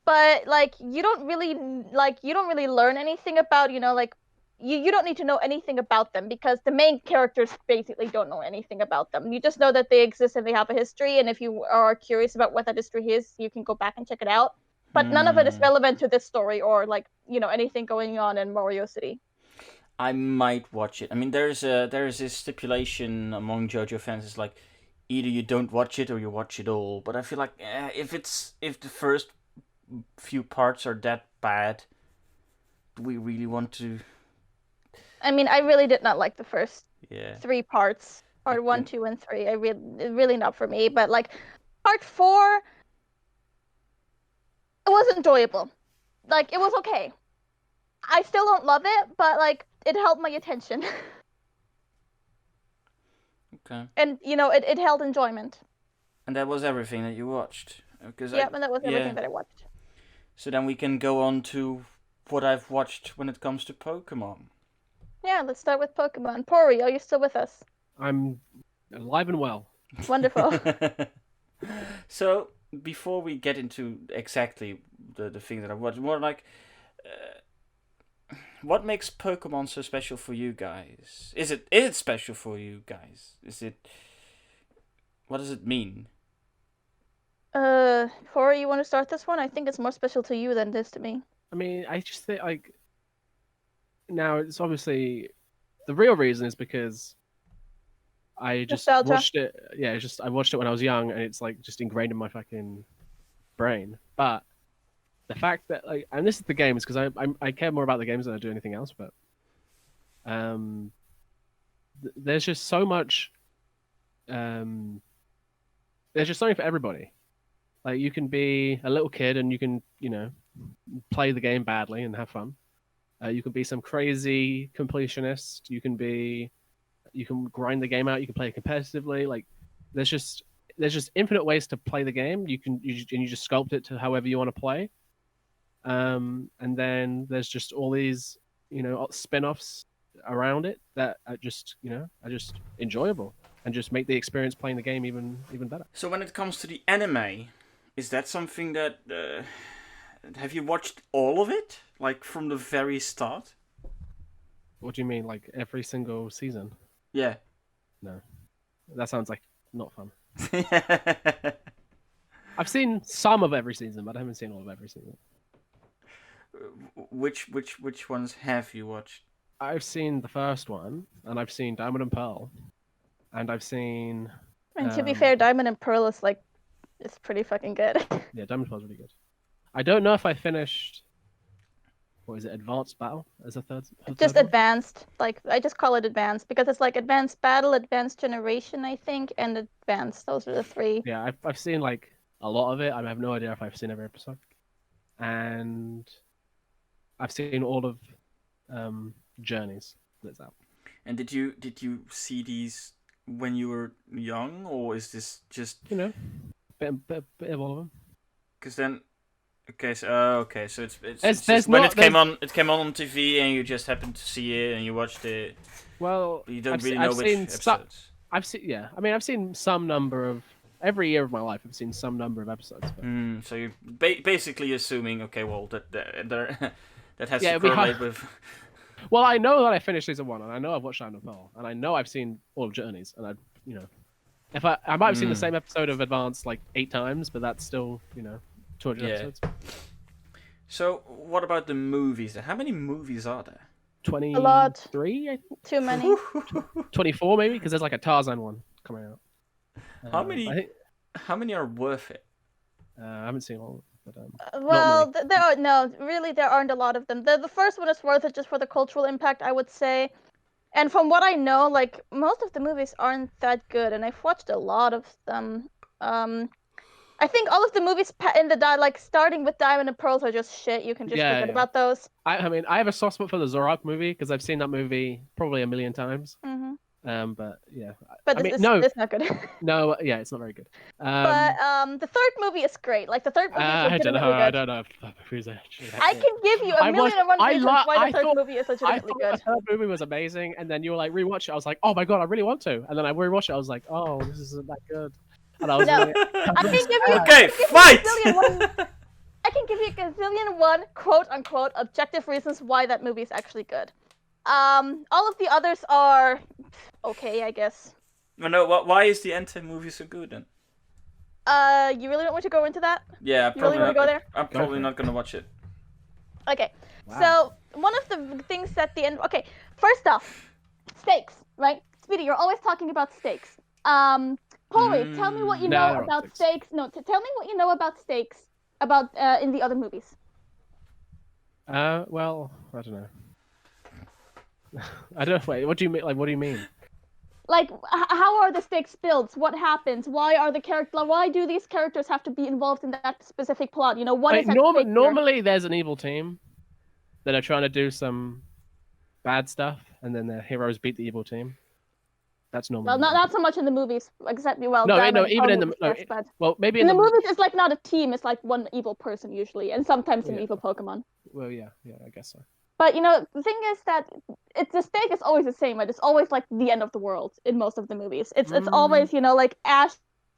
but like you don't really learn anything about, like you don't need to know anything about them, because the main characters basically don't know anything about them. You just know that they exist and they have a history, and if you are curious about what that history is, you can go back and check it out. But none of it is relevant to this story or like, anything going on in Morio City. I might watch it. I mean, there's this stipulation among JoJo fans. It's like either you don't watch it or you watch it all. But I feel like if the first few parts are that bad, do we really want to? I mean, I really did not like the first 3 parts. Part 1, 2, and 3. Really not for me. But like part 4, it was enjoyable. Like, it was okay. I still don't love it, but like it held my attention. Okay. And it held enjoyment. And that was everything that you watched. And that was everything that I watched. So then we can go on to what I've watched when it comes to Pokemon. Yeah, let's start with Pokemon. Pory, are you still with us? I'm alive and well. Wonderful. So before we get into exactly the thing that I watched, more like, what makes Pokemon so special for you guys? Is it special for you guys? What does it mean? Pory, you want to start this one? I think it's more special to you than it is to me. I mean, I just think like now it's obviously the real reason is because I just Nostalgia. watched it. Yeah, I watched it when I was young, and it's like just ingrained in my fucking brain. But the fact that like, and this is the games, because I care more about the games than I do anything else. But there's just so much. There's just something for everybody. Like you can be a little kid and you can play the game badly and have fun. You can be some crazy completionist. You can grind the game out. You can play it competitively. Like there's just infinite ways to play the game. You just sculpt it to however you want to play. And then there's just all these spin-offs around it that are just enjoyable and just make the experience playing the game even better. So when it comes to the anime, is that something that have you watched all of it, like from the very start? What do you mean, like every single season? Yeah. No, that sounds like not fun. I've seen some of every season, but I haven't seen all of every season. Which ones have you watched? I've seen the first one, and I've seen Diamond and Pearl, and I've seen. And to be fair, Diamond and Pearl is it's pretty fucking good. Yeah, Diamond and Pearl's really good. I don't know if I finished. What is it? Advanced Battle as a third? Just advanced. Like I just call it advanced because it's like Advanced Battle, Advanced Generation, I think, and Advanced. Those are the 3. Yeah, I've seen like a lot of it. I have no idea if I've seen every episode, and I've seen all of Journeys that's out. And did you see these when you were young, or is this just bit of all of them? Because then, so it's There's just when not- it came on TV and you just happened to see it and you watched it. Well, But you don't I've really se- know I've which seen episodes. I've seen some number of every year of my life. I've seen some number of episodes. But... So you're basically assuming, okay, well that that has Yeah, to we correlate have- with. Well, I know that I finished season 1, and I know I've watched Diamond and Pearl, and I know I've seen all of Journeys, and if I might have seen the same episode of Advanced like 8 times, but that's still 200 Yeah. episodes. So what about the movies? How many movies are there? 23, A lot. I think. Too many. 24 maybe, because there's like a Tarzan one coming out. How many? I think How many are worth it? I haven't seen all. but well, there aren't a lot of them. The first one is worth it just for the cultural impact, I would say. And from what I know, like most of the movies aren't that good, and I've watched a lot of them. I think all of the movies like starting with Diamond and Pearls are just shit. You can just forget about those. I mean, I have a soft spot for the Zorok movie because I've seen that movie probably a million times. Mm-hmm. But yeah. But it's not good. No, yeah, it's not very good. But the third movie is great. Like the third movie is legitimately good. I don't know if that movie's actually. I can give you a million and one reasons why the third movie is legitimately good. The third movie was amazing, and then you were like rewatch it. I was like, oh my god, I really want to. And then I rewatched it. I was like, oh, this isn't that good. And I was I can give you. Okay, fight. I can give you a gazillion one quote unquote objective reasons why that movie is actually good. All of the others are okay, I guess. No, why is the Entei movie so good then? You really don't want to go into that? Yeah, you really want to go there? I'm probably not gonna watch it. Okay, wow. So one of the things at the end. Okay, first off, steaks, right? Speedy, you're always talking about steaks. Pory, tell me what you know about steaks. No, tell me what you know about steaks about in the other movies. Well, I don't know. I don't know. Wait, what do you mean? Like, what do you mean? Like, how are the stakes built? What happens? Why do these characters have to be involved in that specific plot? You know, what is normally there's an evil team that are trying to do some bad stuff, and then the heroes beat the evil team. That's normal. Well, not so much in the movies, except even in the well, maybe in the movies it's like not a team; it's like one evil person usually, and sometimes an evil Pokemon. Well, yeah, I guess so. But you know, the thing is that the stake is always the same, right? It's always like the end of the world in most of the movies. It's always, you know, like Ash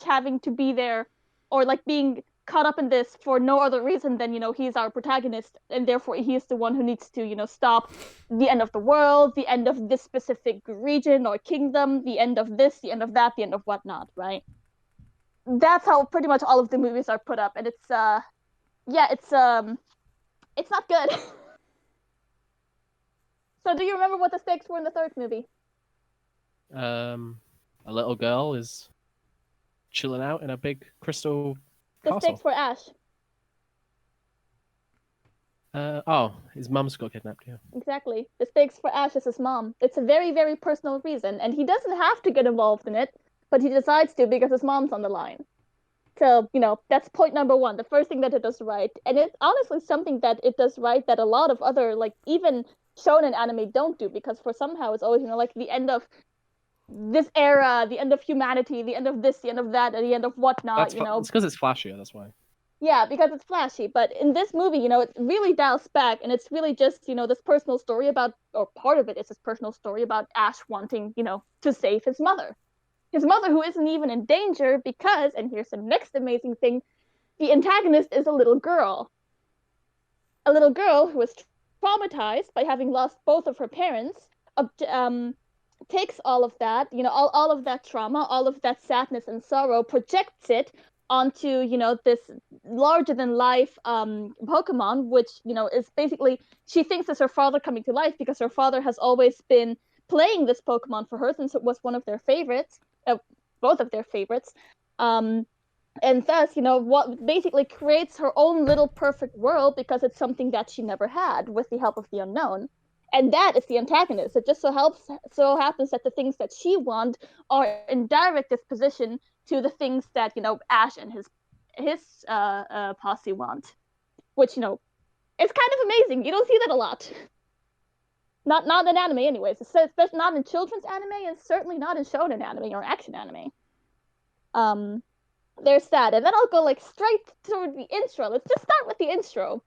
having to be there, or like being caught up in this for no other reason than, you know, he's our protagonist, and therefore he is the one who needs to, you know, stop the end of the world, the end of this specific region or kingdom, the end of this, the end of that, the end of whatnot, right? That's how pretty much all of the movies are put up, and it's not good. So do you remember what the stakes were in the third movie? A little girl is chilling out in a big crystal castle. The stakes for Ash. His mum's got kidnapped, yeah. Exactly. The stakes for Ash is his mom. It's a very, very personal reason, and he doesn't have to get involved in it, but he decides to because his mom's on the line. So, you know, that's point number one, the first thing that it does right. And it's honestly something that it does right that a lot of other, like, even shonen anime don't do, because for somehow it's always, you know, like the end of this era, the end of humanity, the end of this, the end of that, and the end of whatnot, you know. It's because it's flashier, that's why. Yeah, because it's flashy. But in this movie, you know, it really dials back, and it's really just, you know, this personal story about, or part of it is this personal story about Ash wanting, you know, to save his mother. His mother, who isn't even in danger because, and here's the next amazing thing, the antagonist is a little girl. A little girl who is traumatized by having lost both of her parents, takes all of that, you know, all of that trauma, all of that sadness and sorrow, projects it onto, you know, this larger-than-life Pokemon, which, you know, is basically, she thinks is her father coming to life because her father has always been playing this Pokemon for her since it was one of their favorites, both of their favorites. And thus, you know, what basically creates her own little perfect world because it's something that she never had with the help of the unknown. And that is the antagonist. It just so happens that the things that she wants are in direct disposition to the things that, you know, Ash and his posse want. Which, you know, it's kind of amazing. You don't see that a lot. Not in anime anyways. Especially not in children's anime, and certainly not in shonen anime or action anime. There's that, and then I'll go like straight toward the intro. Let's just start with the intro.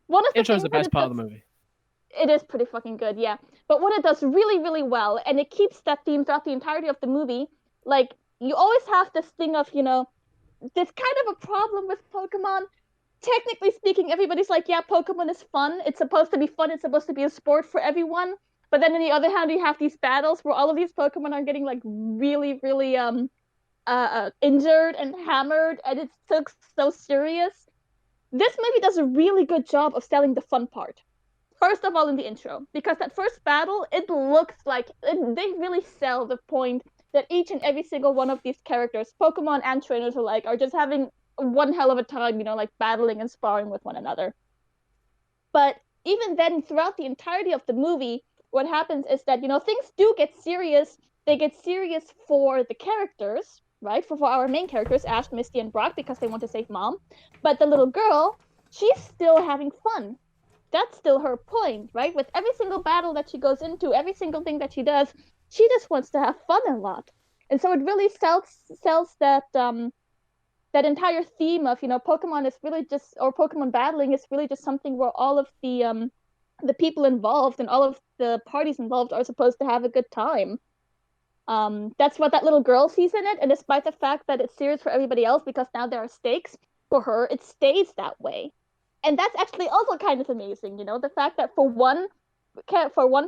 One of the intro's the best part of the movie. It is pretty fucking good, yeah. But what it does really, really well, and it keeps that theme throughout the entirety of the movie, like, you always have this thing of, you know, this kind of a problem with Pokemon. Technically speaking, everybody's like, yeah, Pokemon is fun. It's supposed to be fun. It's supposed to be a sport for everyone. But then on the other hand, you have these battles where all of these Pokemon are getting, like, really, really, injured and hammered, and it's so serious. This movie does a really good job of selling the fun part. First of all, in the intro, because that first battle, it looks like they really sell the point that each and every single one of these characters, Pokemon and trainers alike, are just having one hell of a time, like battling and sparring with one another. But even then, throughout the entirety of the movie, what happens is that, things do get serious. They get serious for the characters, right? For our main characters, Ash, Misty, and Brock, because they want to save Mom. But the little girl, she's still having fun. That's still her point, right? With every single battle that she goes into, every single thing that she does, she just wants to have fun a lot. And so it really sells that that entire theme of, Pokemon is really just, or Pokemon battling is really just something where all of the people involved and all of the parties involved are supposed to have a good time. That's what that little girl sees in it, and despite the fact that it's serious for everybody else because now there are stakes, for her it stays that way. And that's actually also kind of amazing, the fact that for one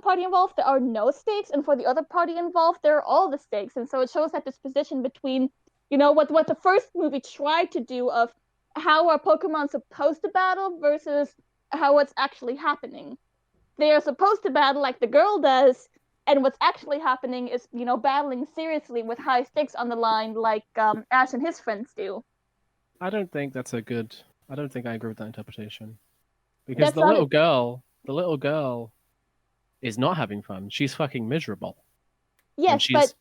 party involved there are no stakes, and for the other party involved there are all the stakes. And so it shows that disposition between, what the first movie tried to do of how are Pokemon supposed to battle versus how it's actually happening. They are supposed to battle like the girl does, and what's actually happening is, battling seriously with high stakes on the line like Ash and his friends do. I don't think I agree with that interpretation. Because the little girl is not having fun. She's fucking miserable. Yes, but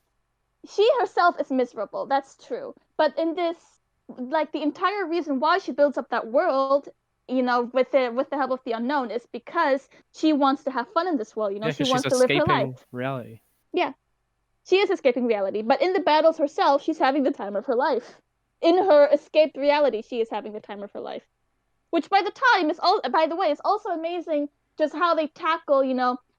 she herself is miserable. That's true. But in this, like, the entire reason why she builds up that world, with the help of the unknown, is because she wants to have fun in this world. She wants to live her life. Reality. Yeah, she is escaping reality. But in the battles herself, she's having the time of her life. In her escaped reality, she is having the time of her life. Which, by the way, is also amazing. Just how they tackle,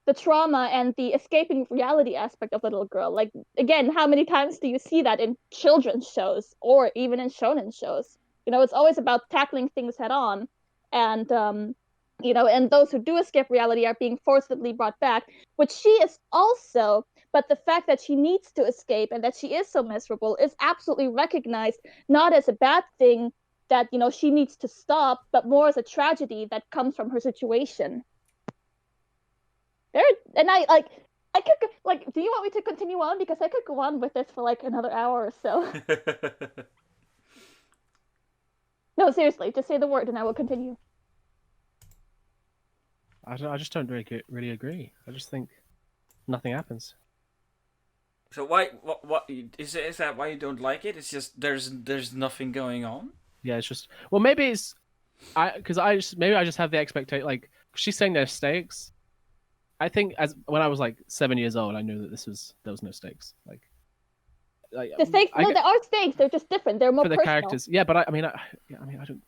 the trauma and the escaping reality aspect of the little girl. Like, again, how many times do you see that in children's shows or even in shonen shows? It's always about tackling things head on, and and those who do escape reality are being forcibly brought back, which she is also. But the fact that she needs to escape and that she is so miserable is absolutely recognized, not as a bad thing that, she needs to stop, but more as a tragedy that comes from her situation. I could, do you want me to continue on? Because I could go on with this for like another hour or so. No, seriously, just say the word and I will continue. I just don't really agree. I just think nothing happens. So what is that why you don't like it? It's just there's nothing going on. Yeah, it's just maybe it's I just have the expectation, like she's saying there's stakes. I think when I was like 7 years old, I knew that there was no stakes. Like the stakes. There are stakes. They're just different. They're more for the personal. characters. Yeah, but I don't.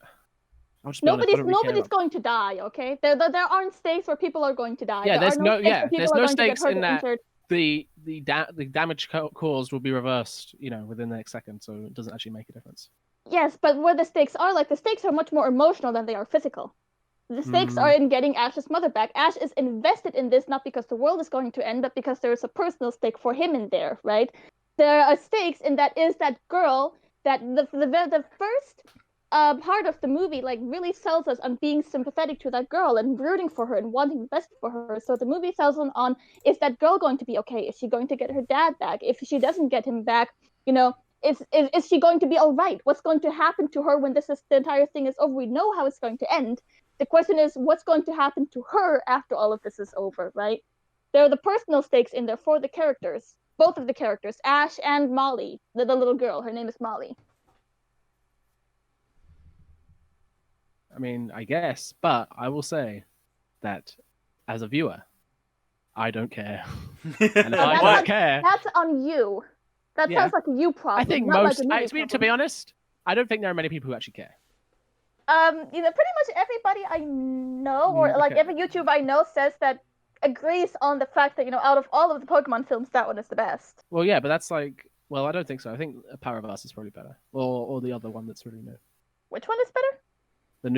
I'll just be nobody's honest, going to die. Okay, there aren't stakes where people are going to die. Yeah, there's no stakes in that. The damage caused will be reversed, within the next second, so it doesn't actually make a difference. Yes, but where the stakes are, the stakes are much more emotional than they are physical. The stakes are in getting Ash's mother back. Ash is invested in this not because the world is going to end, but because there is a personal stake for him in there, right? There are stakes in that girl that the first part of the movie really sells us on being sympathetic to that girl and rooting for her and wanting the best for her. So the movie sells on is that girl going to be okay? Is she going to get her dad back? If she doesn't get him back, is she going to be all right? What's going to happen to her when the entire thing is over? We know how it's going to end. The question is, what's going to happen to her after all of this is over, right? There are the personal stakes in there for the characters, both of the characters, Ash and Molly, the little girl. Her name is Molly. I mean, I guess, but I will say that as a viewer, I don't care. And I don't care. That's on you. That sounds like a you problem. I think to be honest, I don't think there are many people who actually care. Pretty much everybody I know, or every YouTuber I know says that agrees on the fact that, out of all of the Pokemon films, that one is the best. Well, yeah, but that's I don't think so. I think Power of Us is probably better, or the other one that's really new. Which one is better? The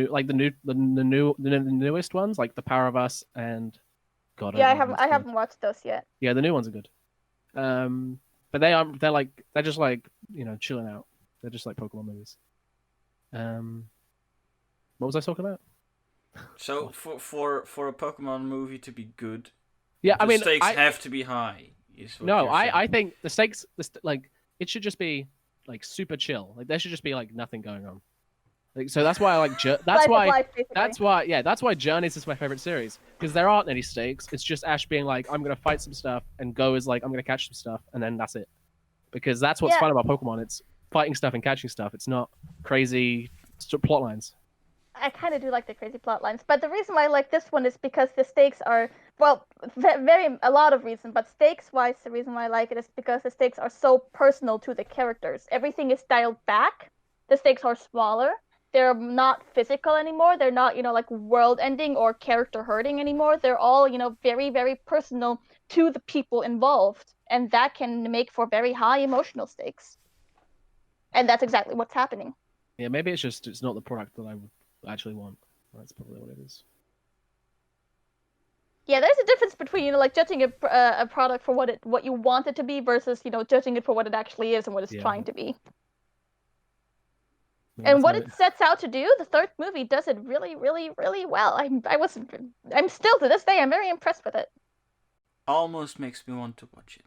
newest ones, like the Power of Us and God. Yeah, I haven't watched those yet. Yeah, the new ones are good. But they're just chilling out. They're just like Pokemon movies. What was I talking about? So for a Pokemon movie to be good, the stakes have to be high. I think the stakes, it should just be super chill. There should just be nothing going on. Like, so that's why I like. That's why Journeys is my favorite series, because there aren't any stakes. It's just Ash being like, I'm gonna fight some stuff, and Go is like, I'm gonna catch some stuff, and then that's it. Because that's what's fun about Pokemon. It's fighting stuff and catching stuff. It's not crazy plot lines. I kind of do like the crazy plot lines, but the reason why I like this one is because the stakes are, well, a lot of reasons, but stakes-wise, the reason why I like it is because the stakes are so personal to the characters. Everything is dialed back. The stakes are smaller. They're not physical anymore. They're not, like world-ending or character-hurting anymore. They're all, very, very personal to the people involved, and that can make for very high emotional stakes. And that's exactly what's happening. Yeah, maybe it's not the product that I would actually want. That's probably what it is. Yeah, there's a difference between judging a product for what you want it to be versus judging it for what it actually is and what it's trying to be. Yeah, and what it sets out to do, the third movie does it really, really, really well. I'm still to this day I'm very impressed with it. Almost makes me want to watch it.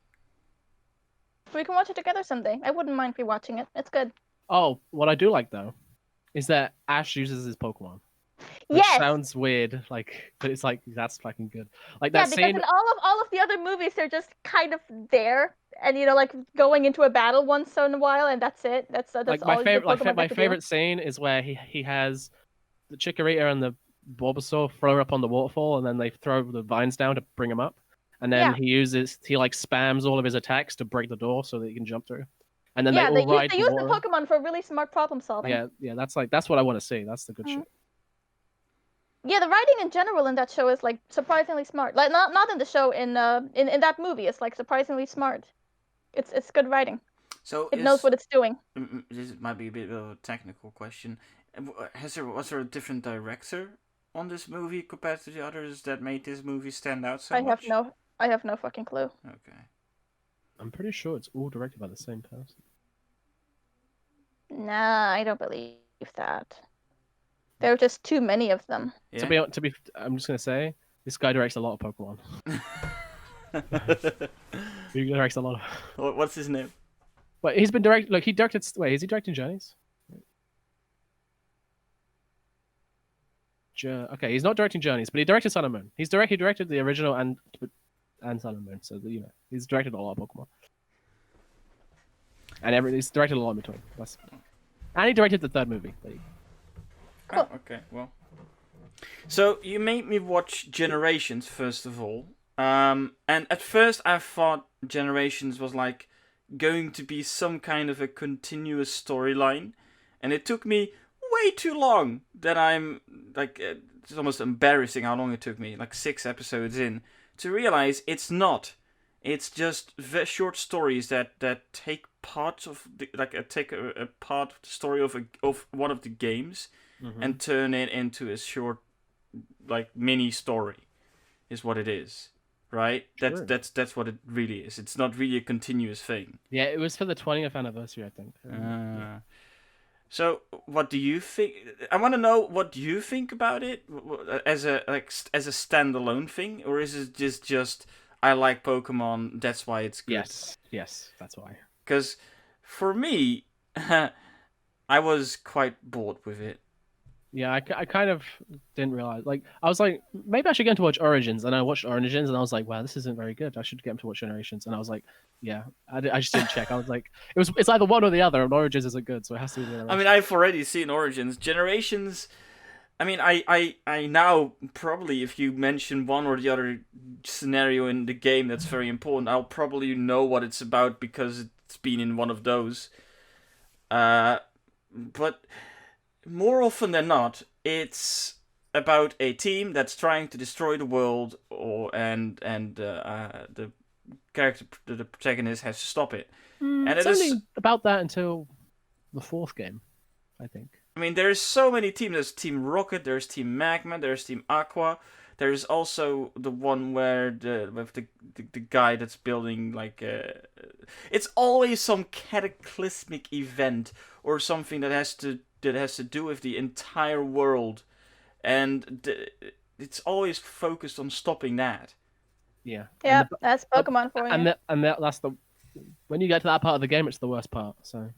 We can watch it together someday. I wouldn't mind rewatching it. It's good. Oh, what I do like though is that Ash uses his Pokemon. Which sounds weird, but it's that's fucking good. Like that scene. Yeah, because in all of the other movies, they're just kind of there, and going into a battle once in a while, and that's it. That's all. My favorite scene is where he has the Chikorita and the Bulbasaur throw up on the waterfall, and then they throw the vines down to bring him up, and then he spams all of his attacks to break the door so that he can jump through. And then they use the Pokemon for really smart problem solving. Yeah, that's what I want to see. That's the good shit. Yeah, the writing in general in that show is surprisingly smart. Not in the show, in that movie, it's surprisingly smart. It's good writing. So it knows what it's doing. This might be a bit of a technical question. Was there a different director on this movie compared to the others that made this movie stand out so much? I have no fucking clue. Okay. I'm pretty sure it's all directed by the same person. Nah, I don't believe that. There are just too many of them. Yeah. To be, I'm just gonna say this guy directs a lot of Pokemon. He directs a lot of. What's his name? Wait, he's been directed. Look, he directed. Wait, is he directing Journeys? Okay, he's not directing Journeys, but he directed Sun and Moon. He directed the original and Sun and Moon. So he's directed a lot of Pokemon. And he's directed a lot in between. And he directed the third movie. Oh, okay, well. So, you made me watch Generations, first of all. And at first I thought Generations was going to be some kind of a continuous storyline. And it took me way too long that I'm, it's almost embarrassing how long it took me, 6 episodes in, to realize it's not. It's just short stories that take parts of take a part of the story of one of the games. Mm-hmm. And turn it into a short, mini story, is what it is, right? Sure. That's what it really is. It's not really a continuous thing. Yeah, it was for the 20th anniversary, I think. So, what do you think? I want to know what you think about it as a standalone thing, or is it just I like Pokemon, that's why it's good? Yes, that's why. Because for me, I was quite bored with it. Yeah, I kind of didn't realize. I was like, maybe I should get him to watch Origins, and I watched Origins, and I was like, wow, this isn't very good. I should get him to watch Generations, and I was like, yeah, I just didn't check. I was like, it's either one or the other, and Origins isn't good, so it has to be the other. I mean, I've already seen Origins. Generations, I mean, I now probably, if you mention one or the other scenario in the game that's very important, I'll probably know what it's about because it's been in one of those. But more often than not, it's about a team that's trying to destroy the world, and the character, the protagonist, has to stop it. And it's only about that until the 4th game, I think. I mean, there's so many teams. There's Team Rocket, there's Team Magma, there's Team Aqua. There's also the one where with the guy that's building it's always some cataclysmic event or something that has to do with the entire world, and it's always focused on stopping that. Yeah. Yeah, that's Pokemon for you. And that's the when you get to that part of the game, it's the worst part. So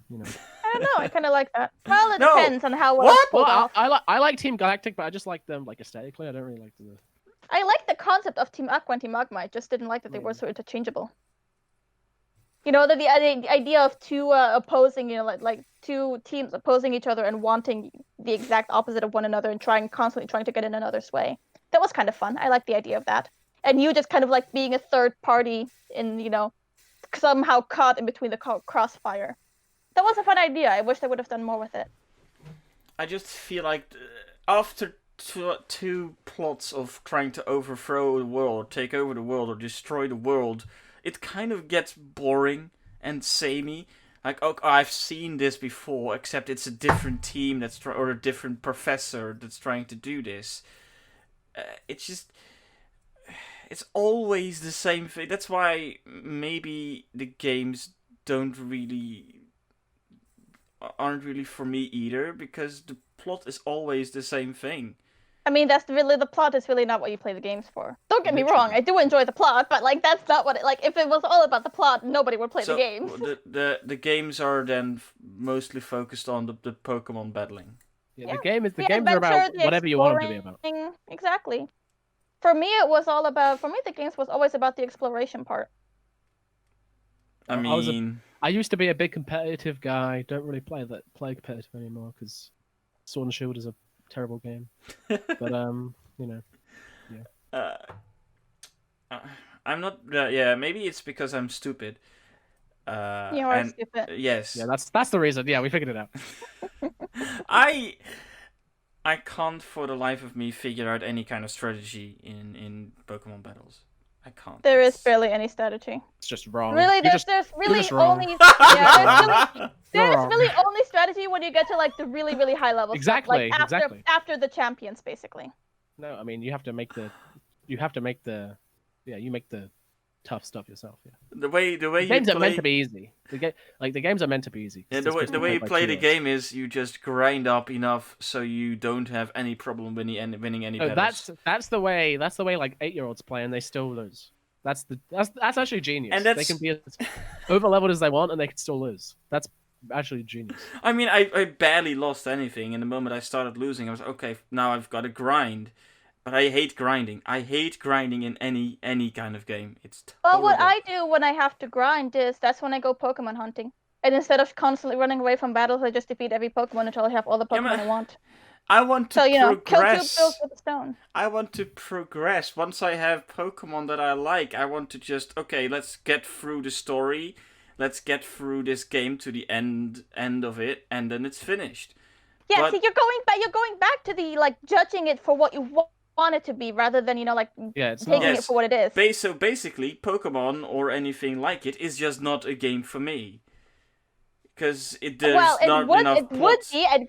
I don't know. I kind of like that. Well, it No. depends on how well What? it's pulled off. I like Team Galactic, but I just like them like aesthetically. I don't really like the. I like the concept of Team Aqua and Team Magma. I just didn't like that they were so interchangeable. You know, the idea of two opposing, like two teams opposing each other and wanting the exact opposite of one another and constantly trying to get in another's way. That was kind of fun. I like the idea of that. And you just kind of like being a third party in, somehow caught in between the crossfire. That was a fun idea. I wish they would have done more with it. I just feel like after two plots of trying to overthrow the world, or take over the world, or destroy the world, it kind of gets boring and samey. Like, oh, I've seen this before, except it's a different team or a different professor that's trying to do this. It's always the same thing. That's why maybe the games aren't really for me either, because the plot is always the same thing. I mean, the plot is really not what you play the games for. Don't get me wrong, I do enjoy the plot, but like that's not what if it was all about the plot, nobody would play the games. The games are then mostly focused on the Pokemon battling. Yeah, the games are about whatever you want them to be about. Exactly. For me, the games was always about the exploration part. I used to be a big competitive guy. Don't really play competitive anymore because Sword and Shield is a terrible game. But yeah. I'm not. Yeah, maybe it's because I'm stupid. You are stupid. Yes. Yeah, that's the reason. Yeah, we figured it out. I can't for the life of me figure out any kind of strategy in Pokemon battles. I can't. There is barely any strategy. It's just wrong. Really, there's really only only strategy when you get to like the really, really high level Exactly. stuff. Like after the champions, basically. No, I mean you make the tough stuff yourself. Yeah. The way games are meant to be easy. The games are meant to be easy. Yeah, the way you play the game is you just grind up enough so you don't have any problem winning any battles. That's the way like 8-year-olds play and they still lose. That's actually genius. And they can be as over leveled as they want and they can still lose. That's actually genius. I mean, I barely lost anything, and the moment I started losing, I was okay. Now I've got to grind. But I hate grinding. I hate grinding in any kind of game. It's horrible. Well, what I do when I have to grind is that's when I go Pokemon hunting. And instead of constantly running away from battles, I just defeat every Pokemon until I have all the Pokemon I want. I want to progress. Kill 2 birds with a stone. I want to progress. Once I have Pokemon that I like, I want to just let's get through the story. Let's get through this game to the end of it, and then it's finished. Yeah, see, you're going back to the judging it for what you want it to be rather than taking it for what it is. So basically, Pokemon or anything like it is just not a game for me. Because it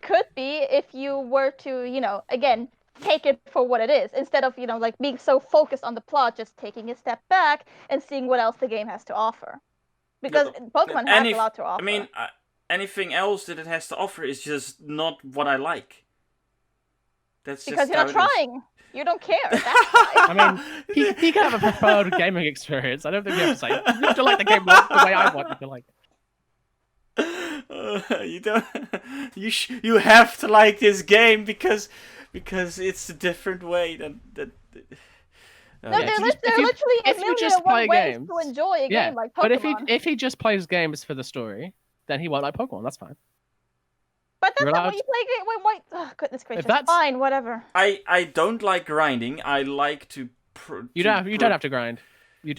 could be if you were to, again, take it for what it is instead of, being so focused on the plot, just taking a step back and seeing what else the game has to offer. Because Pokemon has a lot to offer. I mean, anything else that it has to offer is just not what I like. That's because just you're not trying. You don't care. That's why. I mean, he can have a preferred gaming experience. I don't think you have to say you have to like the game the way I want you to like. You don't. You have to like this game because it's a different way than. No, there are literally a million and one ways to enjoy a game like Pokemon. But if he just plays games for the story, then he won't like Pokemon. That's fine. But that's not when you play game. Oh goodness gracious! Fine, whatever. I don't like grinding. I like to. You don't have to grind. You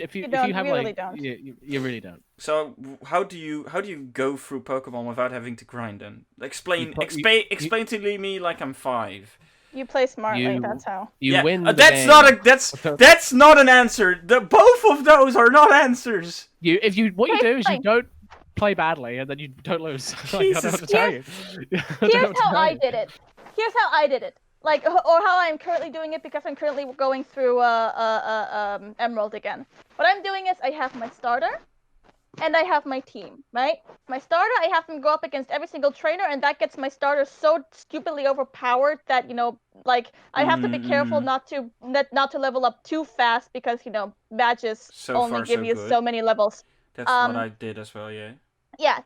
really don't. So how do you go through Pokemon without having to grind? Then explain to me like I'm 5. You play smartly. That's how. You win. That's not an answer. Both of those are not answers. What you do is you don't play badly and then you don't lose. I don't know what to tell you. Here's how I did it. Like, or how I'm currently doing it because I'm currently going through Emerald again. What I'm doing is I have my starter, and I have my team, right? My starter, I have them go up against every single trainer, and that gets my starter so stupidly overpowered that I have to be careful not to level up too fast because badges only give you so many levels. That's what I did as well, yeah.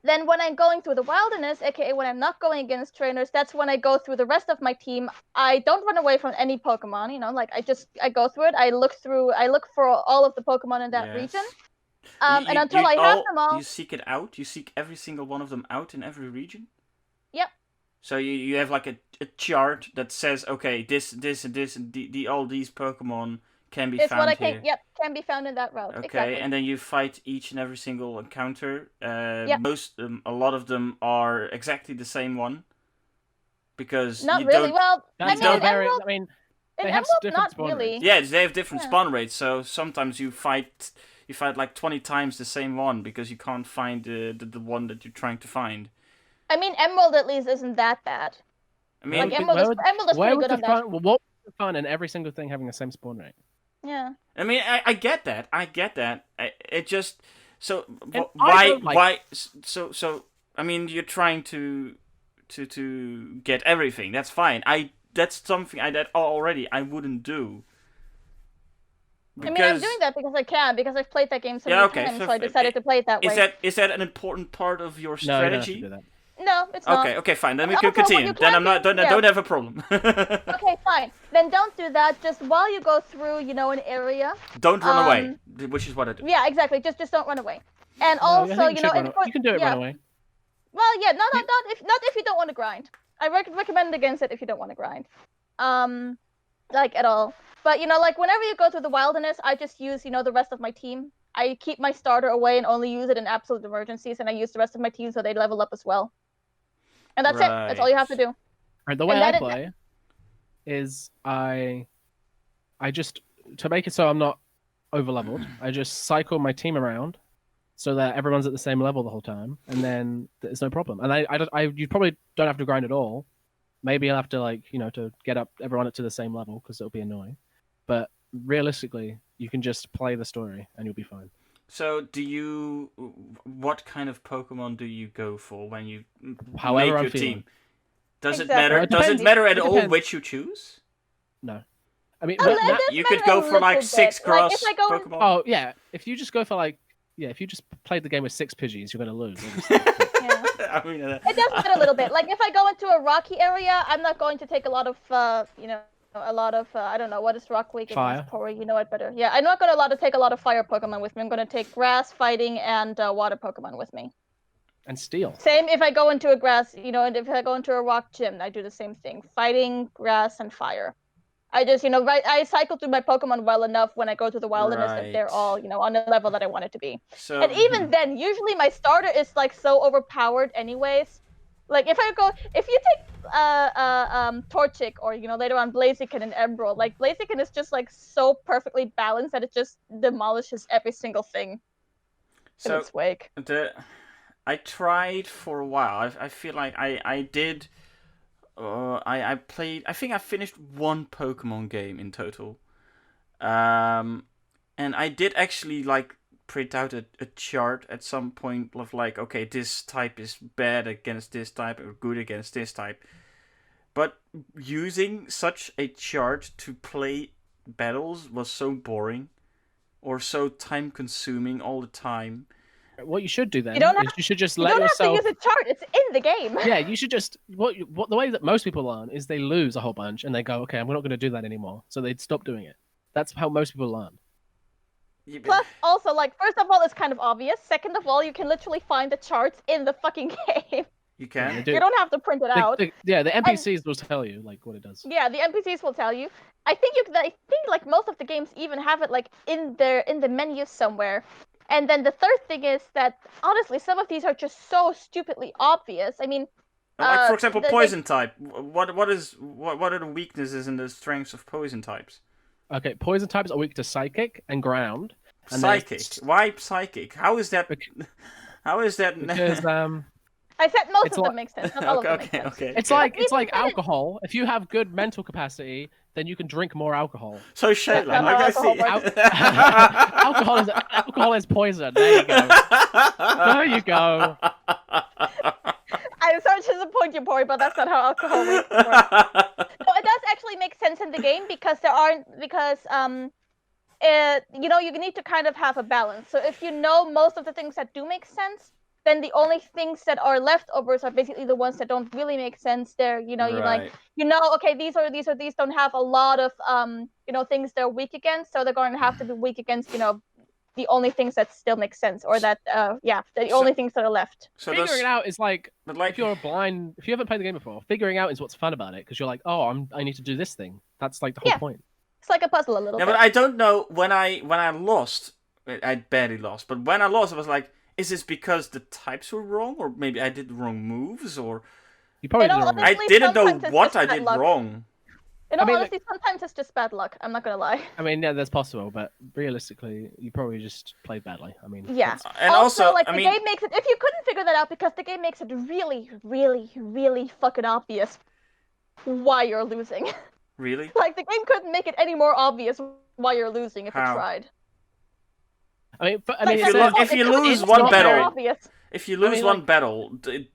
then when I'm going through the wilderness, aka when I'm not going against trainers, that's when I go through the rest of my team. I don't run away from any Pokemon, like I go through it. I look for all of the Pokemon in that region. And until I have them all, you seek it out. You seek every single one of them out in every region. Yep. So you have like a chart that says, okay, this and this and all these Pokemon can be found here. Yep, can be found in that route. Okay, exactly. And then you fight each and every single encounter. A lot of them are exactly the same one. Because not you really. don't... Well, they have different spawn really. rates. Yeah, they have different spawn rates. So sometimes you fight like 20 times the same one because you can't find the one that you're trying to find. I mean, Emerald at least isn't that bad. I mean, like Emerald is pretty good on that. What would the fun in every single thing having the same spawn rate? Yeah. I mean, I get that. It just why? So I mean, you're trying to get everything. That's fine. That's something that already I wouldn't do. Because... I mean, I'm doing that because I can, because I've played that game so many times, so I decided to play it that way. Is that an important part of your strategy? No, you don't have to do that. No, it's not. Okay, fine. Then we can continue. Then don't have a problem. Okay, fine. Then don't do that. Just while you go through, an area. Don't run away, which is what I do. Yeah, exactly. Just don't run away. And also, you can do it run away. Well, yeah, not if you don't want to grind. I recommend against it if you don't want to grind. At all. But whenever you go through the wilderness, I just use the rest of my team. I keep my starter away and only use it in absolute emergencies, and I use the rest of my team so they level up as well. And that's it. That's all you have to do. Right, the way I play is I just, to make it so I'm not over leveled, I just cycle my team around so that everyone's at the same level the whole time, and then there's no problem. And you probably don't have to grind at all. Maybe I'll have to to get up everyone up to the same level because it'll be annoying. But realistically, you can just play the story and you'll be fine. So, what kind of Pokemon do you go for when you make your team? Does it matter? Does it matter at all which you choose? No. I mean, you could go for like 6 grass Pokemon. Oh yeah, if you just go for if you just played the game with 6 Pidgeys, you're gonna lose. I mean, it does matter a little bit. Like if I go into a rocky area, I'm not going to take a lot of I don't know, what is Rock League against Pory? You know it better. Yeah, I'm not going to take a lot of fire Pokemon with me. I'm going to take grass, fighting, and water Pokemon with me. And steel. Same if I go into a grass, and if I go into a rock gym, I do the same thing. Fighting, grass, and fire. I just, I cycle through my Pokemon well enough when I go to the wilderness if they're all, on the level that I want it to be. So... And even then, usually my starter is, so overpowered anyways. Like, if you take Torchic or, later on Blaziken and Emerald, Blaziken is just, so perfectly balanced that it just demolishes every single thing in its wake. I tried for a while. I feel like I did... I played... I think I finished 1 Pokemon game in total. And I did actually, print out a chart at some point of okay, this type is bad against this type or good against this type. But using such a chart to play battles was so boring or so time consuming all the time. What you should do then you should just let yourself... You don't have to use a chart, it's in the game. Yeah, you should just... What the way that most people learn is they lose a whole bunch and they go, okay, I'm not going to do that anymore. So they'd stop doing it. That's how most people learn. Plus, also, first of all, it's kind of obvious. Second of all, you can literally find the charts in the fucking game. You can? You don't have to print it out. The NPCs will tell you, what it does. Yeah, the NPCs will tell you. I think most of the games even have it, in the menu somewhere. And then the third thing is that, honestly, some of these are just so stupidly obvious. I mean... for example, poison type. What are the weaknesses and the strengths of poison types? Okay, poison types are weak to psychic and ground. And psychic? Why psychic? How is that? How is that? Because I said most of them make sense. Not all of them make sense. Okay. It's like alcohol. If you have good mental capacity, then you can drink more alcohol. So Sheila, I see. Alcohol is poison. There you go. There you go. I'm sorry to disappoint you, Pory, but that's not how alcohol works. No, it does actually make sense in the game because you need to kind of have a balance. So if you know most of the things that do make sense, then the only things that are leftovers are basically the ones that don't really make sense. They're, you know, Right. okay, these don't have a lot of things they're weak against, so they're going to have to be weak against, the only things that still make sense, or that the only things that are left. So Figuring it out is like, but like if you're blind, if you haven't played the game before, figuring out is what's fun about it, because you're like, oh, I need to do this thing. That's like the whole point. It's like a puzzle a little bit. But I don't know when I lost. I barely lost, but when I lost, I was like, is this because the types were wrong, or maybe I did the wrong moves, or You probably did it wrong. honestly, I didn't know sometimes it's what just I bad did luck. wrong. Honestly, sometimes it's just bad luck. I'm not gonna lie. I mean, yeah, that's possible, but realistically, you probably just played badly. I mean, Yeah. And also, like, I the mean, game makes it. If you couldn't figure that out, because the game makes it really, really, really fucking obvious why you're losing. really? Like, the game couldn't make it any more obvious why you're losing if How? it tried. I mean, Like, if you lose it's one not battle, very obvious. if you lose mean, one like- battle,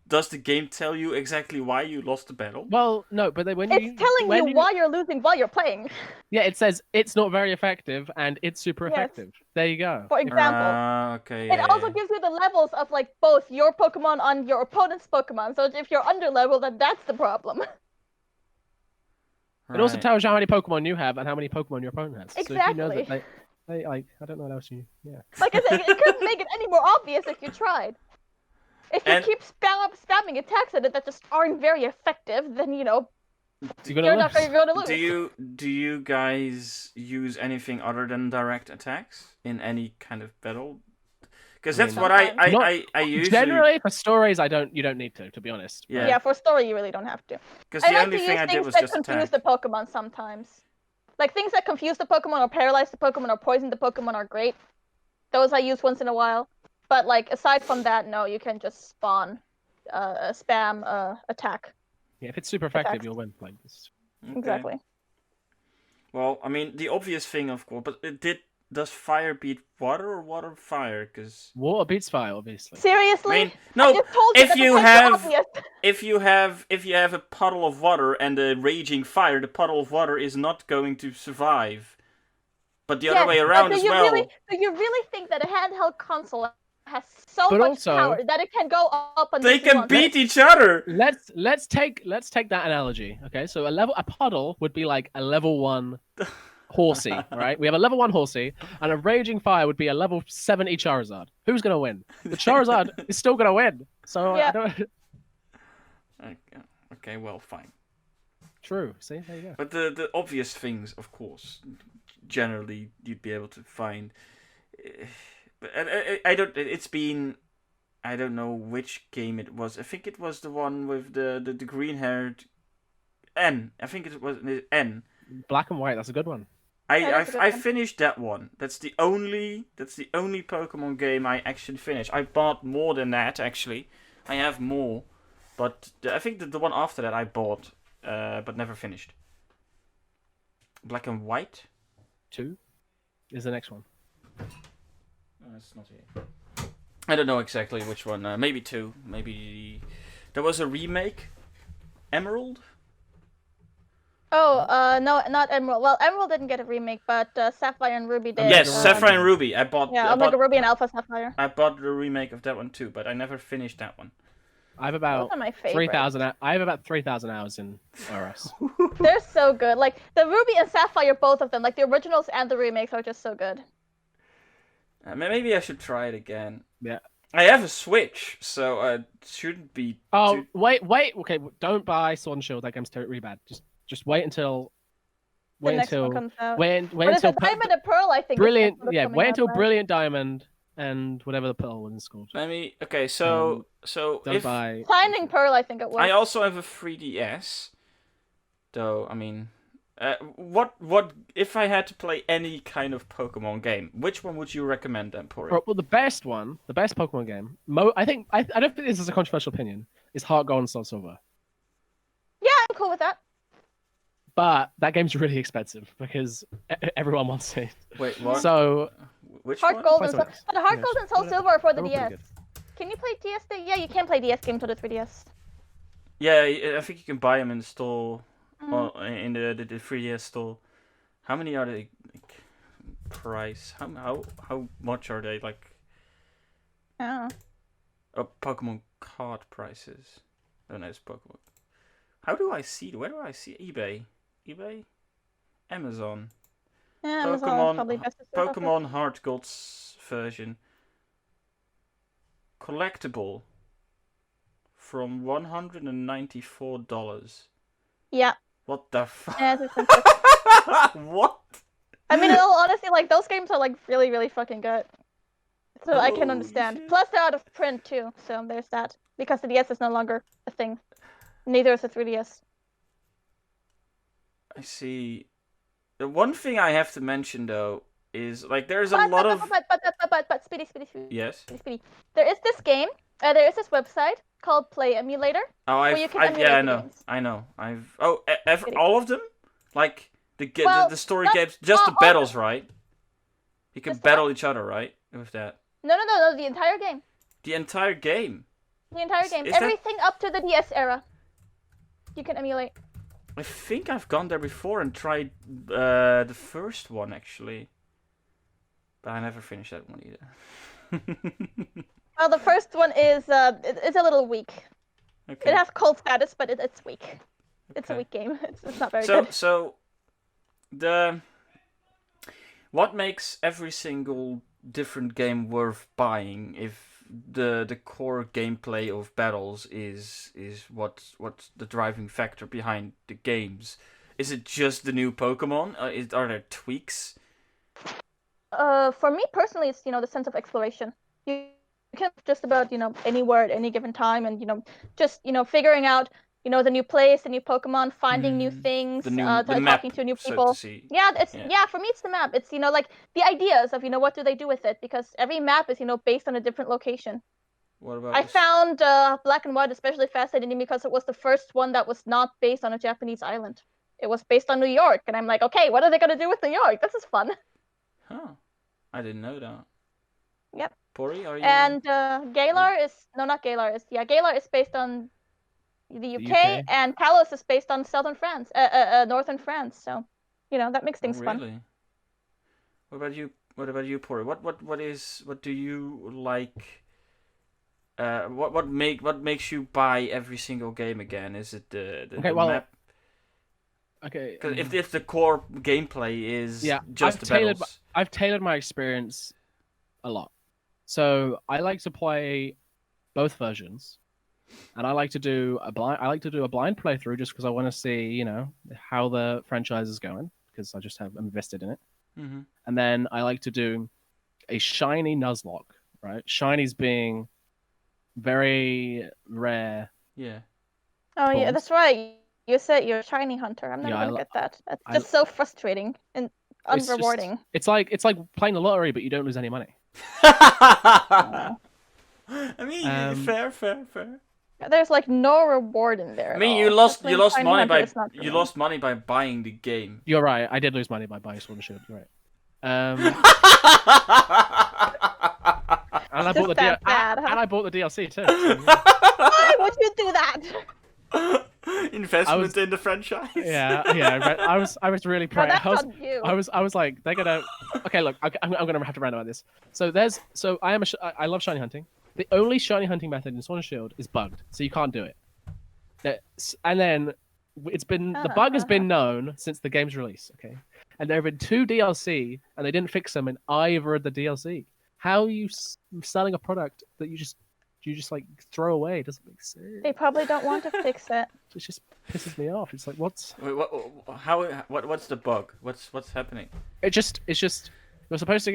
does the game tell you exactly why you lost the battle? Well, no, but when It's telling you why you're losing while you're playing. Yeah, it says it's not very effective and it's super Yes. effective. There you go. For example. Okay. It also gives you the levels of, like, both your Pokemon on your opponent's Pokemon. So if you're under level, then that's the problem. It also tells you how many Pokemon you have and how many Pokemon your opponent has. So if you know that Exactly. they like, I don't know what else you. Yeah. Like I said, it couldn't make it any more obvious if you tried. If you And- keep spamming attacks at it that just aren't very effective, then You're you're gonna not lose. going to lose. Do you guys use anything other than direct attacks in any kind of battle? Because I that's mean, what I usually. Generally, for stories, you don't need to be honest. Yeah. Yeah, for story you really don't have to. Because I the like only to thing use I did things was that just confuse attack. the Pokemon sometimes. Like, things that confuse the Pokemon or paralyze the Pokemon or poison the Pokemon are great. Those I use once in a while. But, like, aside from that, no, you can just spam attack. Yeah, if it's super effective, Attacks. you'll win. Like this. Okay. Exactly. Well, I mean, the obvious thing, of course, but does fire beat water or water fire? Because Water beats fire, obviously. Seriously? I mean, no. I just told you If that the you types are have obvious. if you have a puddle of water and a raging fire, the puddle of water is not going to survive. But the other way around as well. Do you really think that a handheld console has so But much also- power that it can go up and They can beat each other. Let's take that analogy. Okay, so a puddle would be like a level 1 horsey, right? We have a level 1 horsey, and a raging fire would be a level 70 Charizard. Who's gonna win? The Charizard is still gonna win. So Yeah. I don't. Okay, well, fine. True. See, there you go. But the obvious things, of course, generally you'd be able to find. But I don't. It's been. I don't know which game it was. I think it was the one with the green-haired N. I think it was N. Black and white. That's a good one. that's a good I one. finished that one. That's the only Pokemon game I actually finished. I bought more than that actually. I have more, but I think the one after that I bought, but never finished. Black and white. 2 is the next one. No, it's not here. I don't know exactly which one. Maybe 2. Maybe there was a remake. Emerald. Oh, no, not Emerald. Well, Emerald didn't get a remake, but Sapphire and Ruby did. Yes, Omega Sapphire Ruby. and Ruby. I bought. Yeah, I Omega bought, Ruby and Alpha Sapphire. I bought the remake of that one too, but I never finished that one. I have Those about are my favorites. 3,000. I have about 3,000 hours in RS. They're so good. Like, the Ruby and Sapphire, both of them, like the originals and the remakes, are just so good. Maybe I should try it again. Yeah. I have a Switch, so it shouldn't be. Oh, too... wait. Okay, don't buy Sword and Shield. That game's really bad. Just wait until. The next one comes out. Wait What is until it? Diamond and Pearl, I think. is Brilliant. sort of Yeah, coming wait out, until right? Brilliant Diamond and whatever the Pearl one's called. Okay, so Don't if buy. Shining Pearl, I think it was. I also have a 3DS, though. I mean, what if I had to play any kind of Pokemon game? Which one would you recommend, then, Pory? Well, the best Pokemon game. I don't think this is a controversial opinion. Is Heart Gold and Soul Silver. Yeah, I'm cool with that. But that game's really expensive because everyone wants it. Wait, what? So Which Heart one? Gold Price and Soul... of it. But Heart Yeah, Gold and Soul whatever. Silver are for the They're all pretty DS. good. Can you play DS? Yeah, you can play DS games on the 3DS. Yeah, I think you can buy them in the store, Mm. or in the 3DS store. How many are they? Like, price? How much are they? Like Oh. Pokemon card prices. Oh no, it's Pokemon. How do I see? Where do I see eBay? eBay, Amazon. Yeah, Amazon is probably Pokemon best to start off with. Heart Gold's version. Collectible. From $194. Yeah. What the fuck? Yeah, it's expensive. What? I mean, in all honesty, like those games are like really, really fucking good. So I can understand. Shit. Plus, they're out of print too, so there's that. Because the DS is no longer a thing. Neither is the 3DS. I see. The one thing I have to mention though is like there's a lot of But Speedy. yes. Speedy. There is this game. There is this website called Play Emulator. Oh, where you can emulate the games. I know. All of them, like the story not games, just the all battles, right? You can Just battle each other, right? With that. No, the entire game. The entire game. The entire game. Is that- Everything up to the DS era. You can emulate. I think I've gone there before and tried the first one actually, but I never finished that one either. Well, the first one is it's a little weak. Okay. It has cult status, but it's weak. It's a Okay. weak game. It's not very good. So what makes every single different game worth buying if the core gameplay of battles is what's the driving factor behind the games? Is it just the new Pokemon? Are there tweaks? For me personally, it's the sense of exploration. You can just about anywhere at any given time, and just figuring out the new place, the new Pokemon, finding new things, the map, talking to new so people. to see. Yeah, for me it's the map. It's like the ideas of what do they do with it, because every map is based on a different location. What about I found Black and White especially fascinating because it was the first one that was not based on a Japanese island. It was based on New York, and I'm like, okay, what are they gonna do with New York? This is fun. Huh. I didn't know that. Yep. Pory, are you? And Galar is not Galar is Galar is based on the UK, UK. and Kalos is based on southern France, northern France. So, that makes things fun. Really? What about you? What about you, Pory? What do you like? What makes you buy every single game again? Is it the map? Okay. Because if the core gameplay is just I've tailored my experience a lot. So I like to play both versions, and I like to do a blind playthrough just because I want to see how the franchise is going, because I'm invested in it. Mm-hmm. And then I like to do a shiny Nuzlocke, right? Shinies being very rare. Yeah. Oh yeah, Pawns. that's right. You said you're a shiny hunter. I'm never gonna get that. That's just so frustrating and unrewarding. It's like playing the lottery, but you don't lose any money. I mean, fair. There's like no reward in there. I mean, at you all. lost Playing Shiny money Hunter by is not for me. money by buying the game. You're right. I did lose money by buying Sword and Shield. You're right. And I Just bought that bad, huh? and I bought the DLC too. So, Why would you do that? Investment in the franchise. yeah. I was really No, proud. that's on you. I was like, they're gonna. Okay, look, I'm gonna have to rant about this. So I love shiny hunting. The only shiny hunting method in Sword and Shield is bugged, so you can't do it. And then the bug has been known since the game's release. Okay, and there have been 2 DLC, and they didn't fix them in either of the DLC. How are you selling a product that you just like throw away? It doesn't make sense. They probably don't want to fix it. It just pisses me off. It's like, what's What's the bug? What's happening? it's just you're supposed to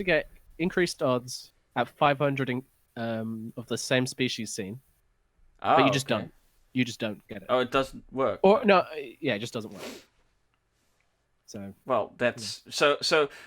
get increased odds at 500 of the same species seen, Oh, but you just okay. don't. You just don't get it. Oh, it doesn't work. Or no, yeah, it just doesn't work. So Well, that's so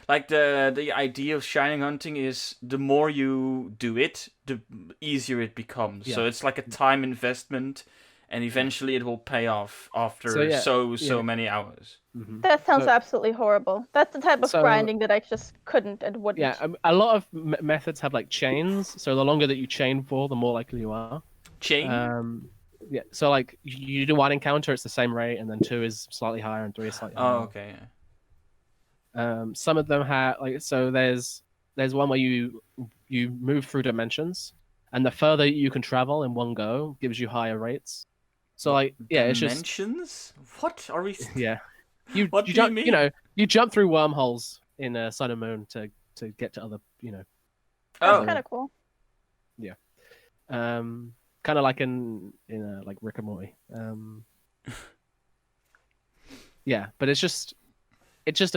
like the idea of shining hunting is the more you do it, the easier it becomes. Yeah. So it's like a time investment, and eventually it will pay off after so many hours. That sounds So- absolutely horrible. That's the type of So- grinding that I just couldn't and wouldn't. yeah, a lot of methods have like chains. So the longer that you chain for, the more likely you are. Chain. Yeah. So like you do 1 encounter, it's the same rate, and then 2 is slightly higher, and 3 is slightly higher. Oh, okay. Yeah. Some of them have there's one where you move through dimensions, and the further you can travel in one go gives you higher rates. So like, yeah, it's just dimensions. What are we? yeah. What You do you jump, mean? you jump through wormholes in Sun and Moon to get to other, That's Oh. kind of cool. Yeah. Kind of like in like Rick and Morty. Yeah, but it just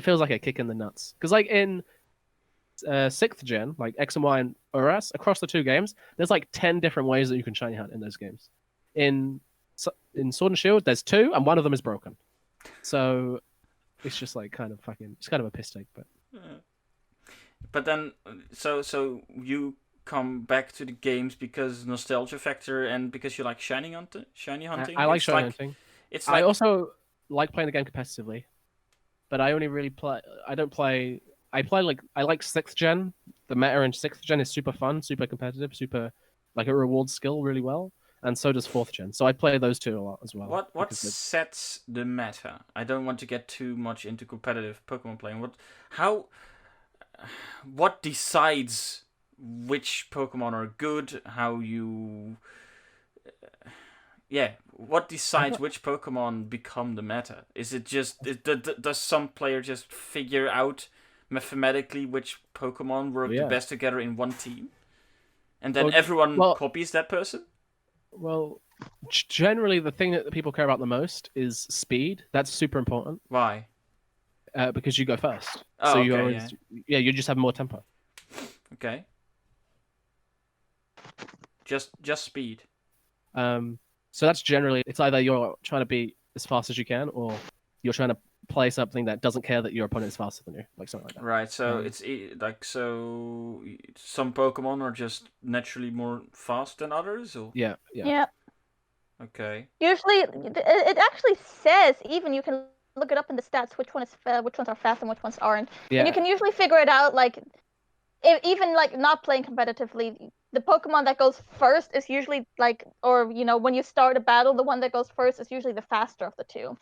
feels like a kick in the nuts because like in 6th gen, like X and Y and OS across the two games, there's like 10 different ways that you can shiny hunt in those games. In Sword and Shield, there's 2, and one of them is broken. So it's just like kind of a piss take, but. But then, so you come back to the games because nostalgia factor and because you like shiny hunting. I like shiny hunting. It's like... I also like playing the game competitively, but I only really play. I don't play. I like 6th gen. The meta in 6th gen is super fun, super competitive, super like it rewards skill really well, and so does 4th gen. So I play those two a lot as well. What sets the meta? I don't want to get too much into competitive Pokemon playing. What decides which Pokemon are good? How you... what decides which Pokemon become the meta? Is it just... does some player just figure out mathematically which Pokemon work the best together in one team? And then everyone copies that person? Well, generally the thing that people care about the most is speed. That's super important. Why? Because you go first. Oh, so okay, you just have more tempo. Okay. Just speed. So that's generally, it's either you're trying to be as fast as you can, or you're trying to play something that doesn't care that your opponent is faster than you, like something like that. Right. So it's like some Pokemon are just naturally more fast than others, or yeah. Okay. Usually, it actually says even you can look it up in the stats which ones are fast and which ones aren't, and you can usually figure it out. Like, even like not playing competitively, the Pokemon that goes first is usually like, or when you start a battle, the one that goes first is usually the faster of the two.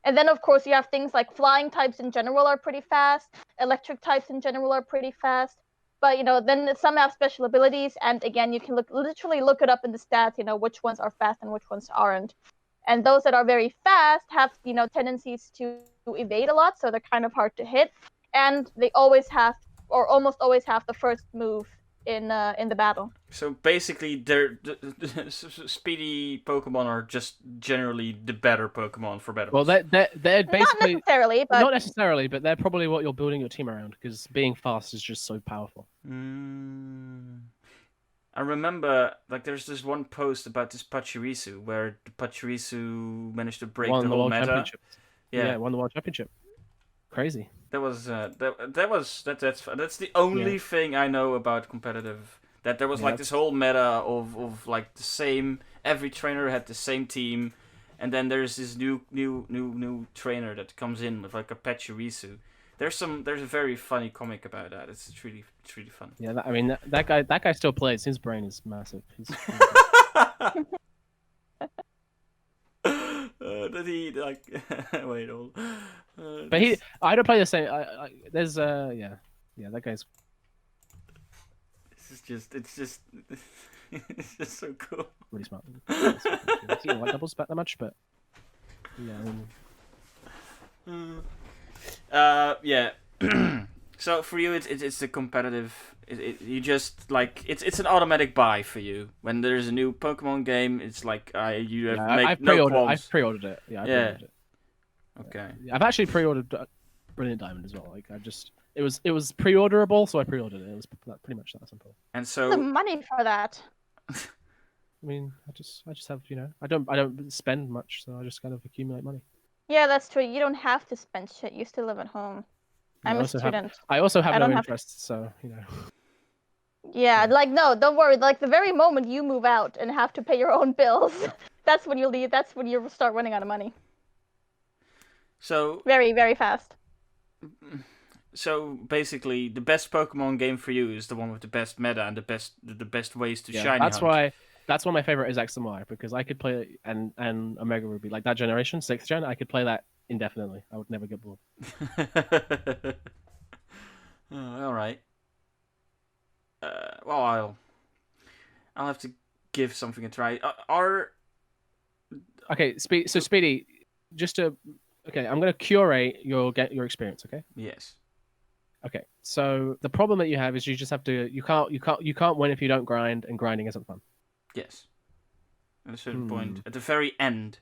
And then of course you have things like flying types in general are pretty fast, electric types in general are pretty fast. But then some have special abilities, and again you can literally look it up in the stats, which ones are fast and which ones aren't. And those that are very fast have, tendencies to evade a lot, so they're kind of hard to hit. And they always have, or almost always have, the first move in the battle. So basically, the speedy Pokemon are just generally the better Pokemon for battle. Well, they're basically not necessarily, but they're probably what you're building your team around, because being fast is just so powerful. I remember, like, there's this one post about this Pachirisu where the Pachirisu managed to break the whole meta. Yeah, won the world championship. Crazy. That's the only thing I know about competitive. That there was this whole meta of like the same. Every trainer had the same team, and then there's this new trainer that comes in with like a Pachirisu. There's a very funny comic about that. It's really fun. Yeah, that guy still plays. His brain is massive. Did he like? Wait, hold. But I don't play the same. There's that guy's. It's just it's so cool. Really smart. I don't like double spec that much, but yeah. So for you, it's the competitive. You just like it's an automatic buy for you when there's a new Pokemon game. It's like I've pre-ordered it. Yeah, pre-ordered it. Okay. I've actually pre-ordered Brilliant Diamond as well. Like it was pre-orderable, so I pre-ordered it. It was pretty much that simple. And so the money for that. I mean, I just have I don't spend much, so I just kind of accumulate money. Yeah, that's true. You don't have to spend shit. You still live at home. I'm a student. I also have no interest, so Yeah, like no, don't worry. Like the very moment you move out and have to pay your own bills, that's when you leave. That's when you start running out of money. So very, very fast. So basically, the best Pokemon game for you is the one with the best meta and the best ways to shiny hunt. That's why my favorite is X and Y, because I could play it and Omega Ruby, like that generation, 6th gen. I could play that indefinitely. I would never get bored. All right. Well, I'll have to give something a try. Okay, Speedy, I'm gonna curate your experience. Okay. Yes. Okay. So the problem that you have is you just have to you can't win if you don't grind, and grinding isn't fun. Yes. At a certain point, at the very end,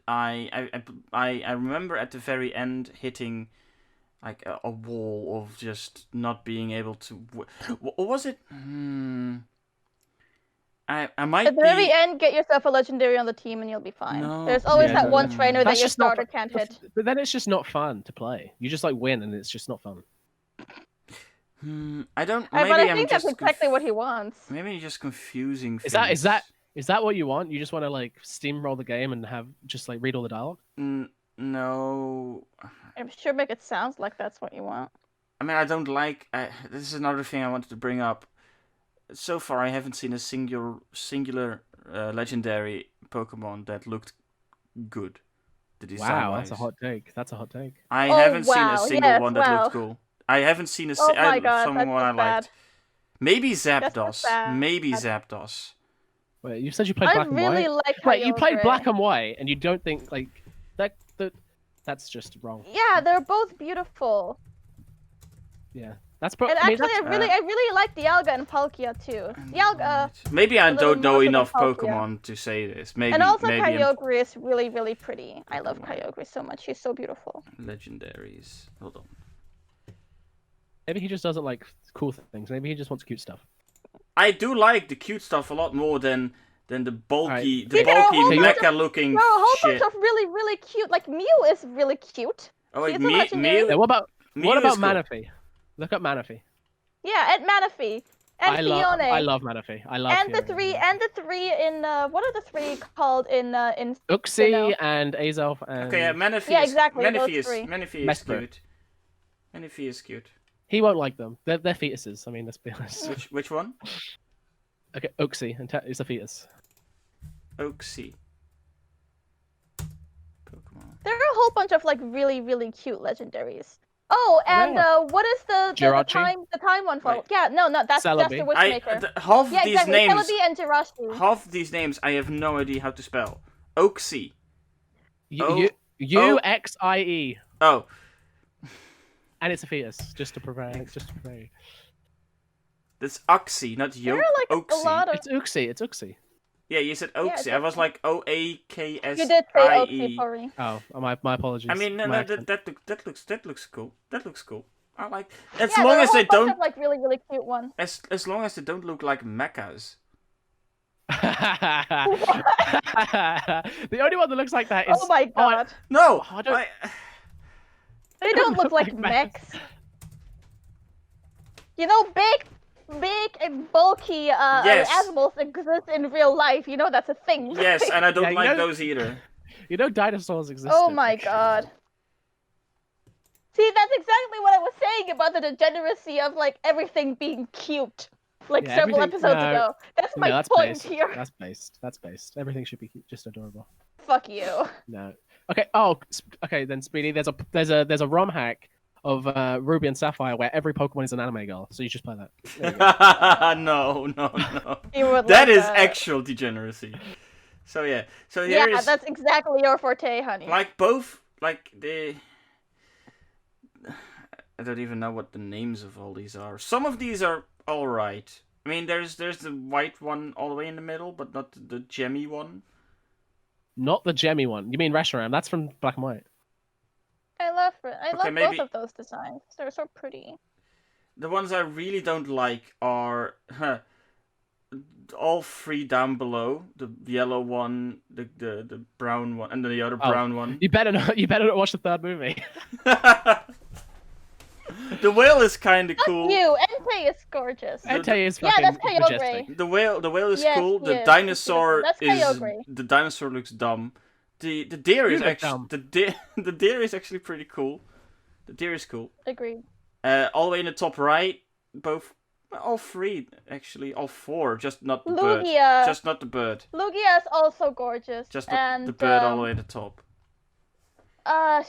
I remember at the very end hitting like a wall of just not being able to. What was it? I might At the very end, get yourself a legendary on the team and you'll be fine. No. There's always Yeah, that one trainer that That's your just not starter can't hit. But then it's just not fun to play. You just like win, and it's just not fun. I don't. But Maybe I I'm think that's just exactly what he wants. Maybe you're just confusing Is things. that what you want? You just want to like steamroll the game and have just like read all the dialogue? No. I'm sure make it sounds like that's what you want. I mean, I don't like. This is another thing I wanted to bring up. So far, I haven't seen a singular legendary Pokemon that looked good. The design. Wow, that's a hot take. I haven't seen a single one that wow. looked cool. I haven't seen a Oh my god, someone that's I so liked. bad. Maybe That's so Zapdos. sad. Maybe Zapdos. Wait, you said you played Black I and really White? like Wait, you played Kyogre. Black and White, and you don't think like that's just wrong. Yeah, they're both beautiful. Yeah, that's And I mean, actually, I really like Dialga and Palkia too. Dialga, Maybe I a little don't know more enough Palkia. Pokemon to say this. Maybe. and also maybe Kyogre is really, really pretty. I love Kyogre so much. She's so beautiful. Legendaries. Hold on. maybe he just doesn't like cool things. Maybe he just wants cute stuff. I do like the cute stuff a lot more than the bulky, Right. the See, there are a bulky whole bunch mecha looking There are a whole shit. bunch of really, really cute. Like Mew is really cute. Oh wait, She's a legendary. Mew. Yeah, what about Mew is cool. Manaphy? Look up Manaphy. Yeah, and Manaphy and Fione. I love Manaphy. I love and the Fione. three in what are the three called in Uxie Sinnoh? and Azelf and Okay, yeah, Manaphy. Yeah, exactly, those Manaphy three. is Mesper. cute. Manaphy is cute. he won't like them. They're fetuses. I mean, let's be honest. Which one? Okay, Uxie is a fetus. Oaksy. Pokemon. there are a whole bunch of like really, really cute legendaries. Oh, and Yeah. What is the Jirachi? time one for? Wait. Yeah, no, that's the Celebi. Wishmaker. Half Yeah, these exactly. names. Celebi and Jirachi. Half these names I have no idea how to spell. Oaksy. Uxie, Oh. and it's a fetus. Just to prepare. You. That's Oxy, not There Yo. are like Oaksy. a lot of. It's Uxie. Yeah, you said Oaksy. Yeah, I was like Oaksie. You did say Oaksy, Pory. Oh, my apologies. I mean, no, My that accent. looks cool. That looks cool. I like as Yeah, long there are as a they whole bunch don't of, like really, really cute ones. as long as they don't look like mechas. The only one that looks like that is. Oh my god. No, I don't- They don't look like mechs. You know, big and bulky Yes. animals exist in real life. You know that's a thing. right? yes, and I don't Yeah, you like know- those either. You know, dinosaurs exist. Oh my god. See, that's exactly what I was saying about the degeneracy of like everything being cute, like Yeah, several everything- episodes no. ago. That's my that's point based. here. That's based. Everything should be just adorable. Fuck you. No. Okay. Oh. Okay. Then Speedy, there's a ROM hack of Ruby and Sapphire where every Pokemon is an anime girl. So you just play that. There you go. No. You would That like is that. actual degeneracy. So yeah. So here Yeah, is that's exactly your forte, honey. like both like the. I don't even know what the names of all these are. Some of these are all right. I mean, there's the white one all the way in the middle, but not the gemmy one. Not the gemmy one. You mean Reshiram? That's from Black and White. I love maybe- both of those designs. They're so pretty. The ones I really don't like are all three down below. The yellow one, the brown one, and then the other Oh. brown one. You better not. You better not watch the third movie. The whale is kind of cool. You, Entei is gorgeous. Entei is Yeah, fucking that's Kyogre. majestic. The whale is Yes, cool. The yes, dinosaur that's is Kyogre. the dinosaur looks dumb. The deer is look actually dumb. the deer is actually pretty cool. The deer is cool. Agreed. All the way in the top right, all three actually, all four, just not the bird. Lugia. Just not the bird. Lugia is also gorgeous. Just and the bird all the way at the top.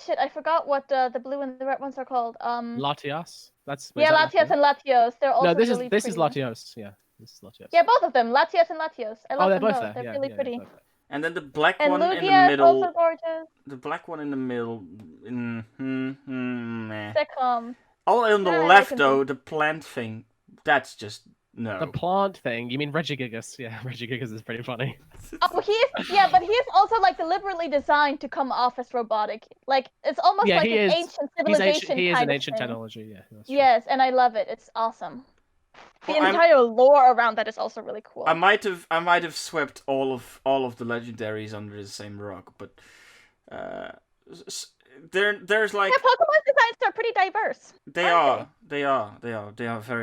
Shit, I forgot what the blue and the red ones are called. Latias. That's Yeah, is that Latios and Latios. They're also No, this really is pretty. Latios. Yeah. This is Latios. Yeah, both of them, Latios and Latios. I love they're them both both. there. They're Yeah, really yeah, pretty. both there. And then the black And one in the Lugia is middle. also gorgeous. The black one in the middle. Meh. Sitcom. All on the Yeah, I like left him though, too. the plant thing. That's just no. The plant thing. You mean Regigigas? Yeah, Regigigas is pretty funny. Oh, but he's also like deliberately designed to come off as robotic. Like it's almost Yeah, like he an is. ancient civilization He is kind an of ancient thing. technology. Yeah. That's true. Yes, and I love it. It's awesome. The Well, entire lore around that is also really cool. I might have swept all of the legendaries under the same rock, but there's like Yeah, Pokemon designs are pretty diverse. they are very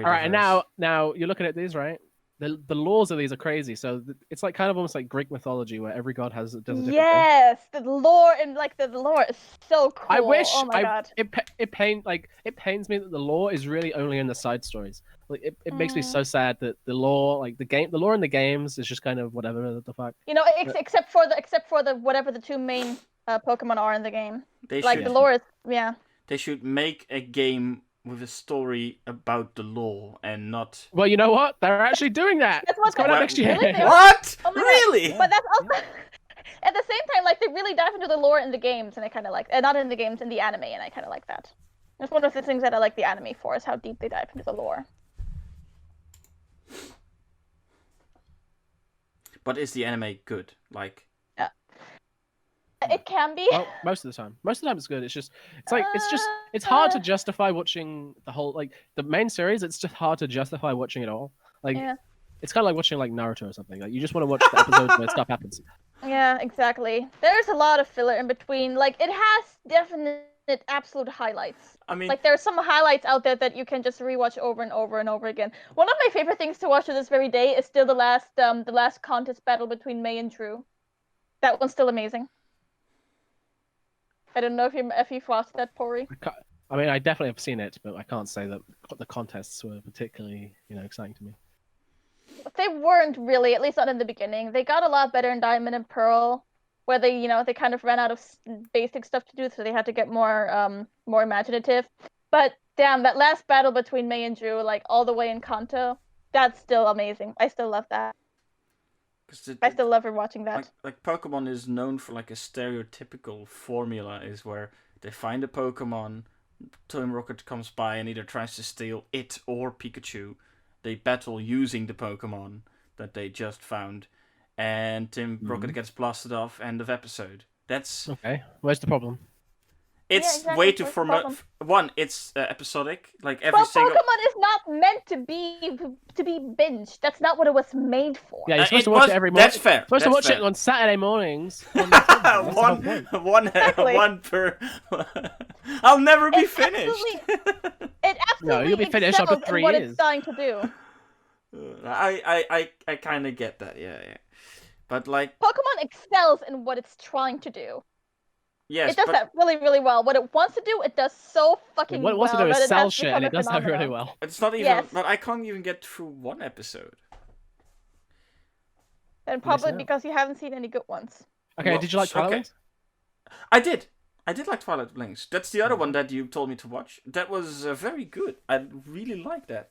All right, and diverse. now you're looking at these, right? The laws of these are crazy. So it's like kind of almost like Greek mythology, where every god does a different thing. Yes, the lore is so cool. I wish Oh my god. it pains me that the lore is really only in the side stories. Like it makes me so sad that the lore, like the lore in the games is just kind of whatever the fuck. You know, except for the whatever the two main Pokemon are in the game. They Like should the lore is they should make a game with a story about the lore and not. Well, you know what? They're actually doing that. That's what It's coming out they're- next year. really? What? Oh my God. Really? But that's also at the same time, like they really dive into the lore in the games, and I kind of like, not in the games, in the anime, and I kind of like that. That's one of the things that I like the anime for, is how deep they dive into the lore. But is the anime good? Like, It can be. Well, most of the time. Most of the time it's good. It's hard to justify watching the whole, like, the main series. It's just hard to justify watching it all. Like, Yeah. it's kind of like watching like Naruto or something. Like, you just want to watch the episodes where stuff happens. Yeah, exactly. There's a lot of filler in between. Like it has definite absolute highlights. I mean, Like there are some highlights out there that you can just rewatch over and over and over again. One of my favorite things to watch to this very day is still the last contest battle between May and Drew. That one's still amazing. I don't know if you've watched that, Pory. I mean, I definitely have seen it, but I can't say that the contests were particularly, exciting to me. They weren't really, at least not in the beginning. They got a lot better in Diamond and Pearl, where they kind of ran out of basic stuff to do, so they had to get more imaginative. But damn, that last battle between May and Drew, like all the way in Kanto, that's still amazing. I still love that. I still love rewatching that. Like Pokemon is known for like a stereotypical formula, is where they find a Pokemon, Team Rocket comes by and either tries to steal it or Pikachu. They battle using the Pokemon that they just found, and Team Rocket gets blasted off. End of episode. That's okay. Where's the problem? It's exactly. way too What's the formal. problem? One, it's episodic. Like every Well, single. Pokemon is not meant to be binged. That's not what it was made for. Yeah, you're supposed it to watch was- it every morning. that's fair, Supposed to that's watch fair. it on Saturday mornings. That's the whole point. Exactly. one per. I'll never be It finished. It absolutely you'll be finished after excels in 3 what years. it's trying to do. I kind of get that, yeah. But like, Pokemon excels in what it's trying to do. yes, It does but that really, really well. What it wants to do, it does so fucking What it wants to well do that is it sell has shit, become and a it does that really phenomenon. well. it's not even. Yes. But I can't even get through one episode. And probably out. because you haven't seen any good ones. Okay, Well, did you like Twilight okay. Wings? I did like Twilight Links. That's the other one that you told me to watch. That was very good. I really liked that.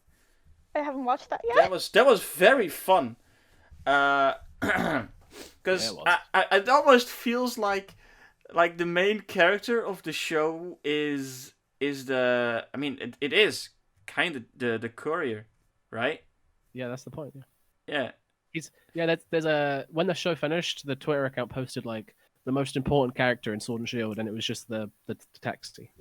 I haven't watched that yet. That was very fun. Because Yeah, it was. it almost feels like the main character of the show is the. I mean, it is kind of the courier, right? Yeah, that's the point. Yeah. When the show finished, the Twitter account posted like the most important character in Sword and Shield, and it was just the taxi.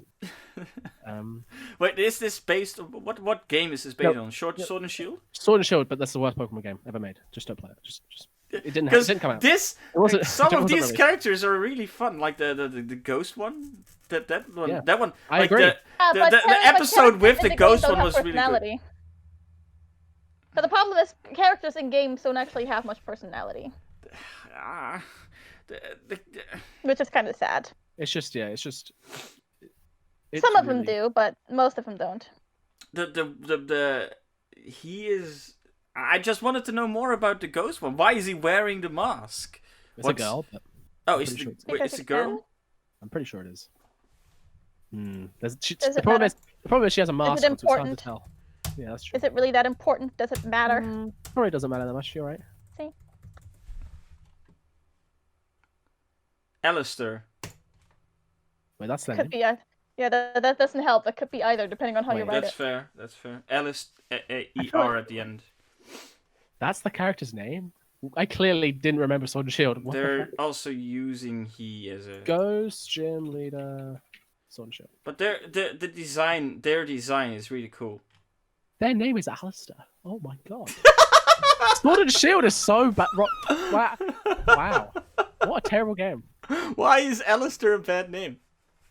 Wait, is this based on what game is this based No, on? Sword and Shield? Sword and Shield, but that's the worst Pokemon game ever made. Just don't play it. Just it didn't come out. This It wasn't- some it of wasn't these released. characters are really fun, like the ghost one. That one. Yeah. That one. I like agree. Yeah, but the episode characters with in the game ghost don't one have was really good. personality. But the problem is, characters in games don't actually have much personality, Ah, the- which is kind of sad. It's just. Some of them do, but most of them don't. he is. I just wanted to know more about the ghost one. Why is he wearing the mask? It's a girl, but Oh, I'm it's pretty sure it's- wait, Because it's a it girl. can. I'm pretty sure it is. Does The it problem matter? is she has a mask, it on, so it's hard to important? tell. Yeah, that's true. Is it really that important? Does it matter? Probably doesn't matter that much. You're right. See? Alistair. Wait, that's the Could name. be. Yeah, that doesn't help. That could be either, depending on how you Wait, write That's it. fair. That's fair. Alice, E-R at the end. That's the character's name? I clearly didn't remember Sword and Shield. What the They're fuck? also using he as a Ghost, Gym Leader, Sword and Shield. But their design is really cool. Their name is Alistair. Oh my god. Sword and Shield is so bad. Wow. What a terrible game. Why is Alistair a bad name?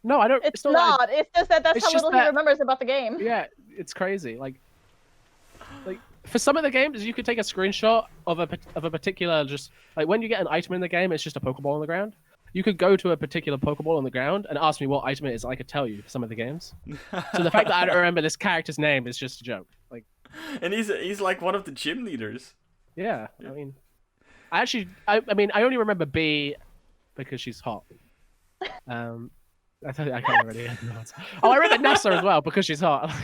No, I don't. It's not. not. It's just that that's it's how just little he that- remembers about the game. Yeah, it's crazy. Like for some of the games, you could take a screenshot of a particular just like when you get an item in the game, it's just a Pokeball on the ground. You could go to a particular Pokeball on the ground and ask me what item it is. I could tell you for some of the games. So the fact that I don't remember this character's name is just a joke. Like, and he's like one of the gym leaders. yeah. I mean, I only remember B because she's hot. I can't remember the other ones. Oh, I remember Nessa as well because she's hot.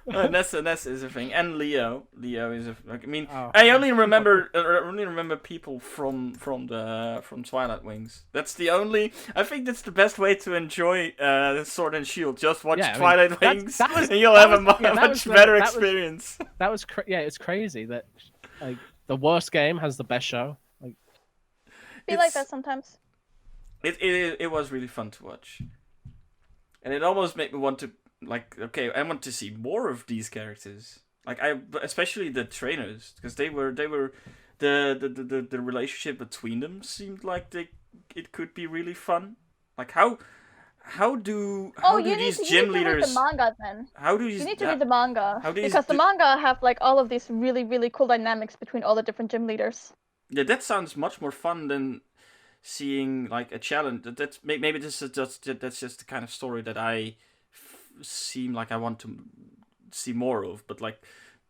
Nessa is a thing, and Leo is a. I mean, I only remember people from Twilight Wings. That's the only. I think that's the best way to enjoy Sword and Shield. Just watch Twilight Wings, and you'll have a much better experience. It's crazy that like the worst game has the best show. Like, Be like that sometimes. It was really fun to watch, and it almost made me want to. Like, okay, I want to see more of these characters. Like, especially the trainers, because they were the relationship between them seemed like it could be really fun. Like, how do these gym leaders? You need to read the manga then. How do you need to read the manga because the the manga have like all of these really really cool dynamics between all the different gym leaders. Yeah, that sounds much more fun than seeing like a challenge. That's maybe that's just the kind of story that I seem like I want to see more of, but like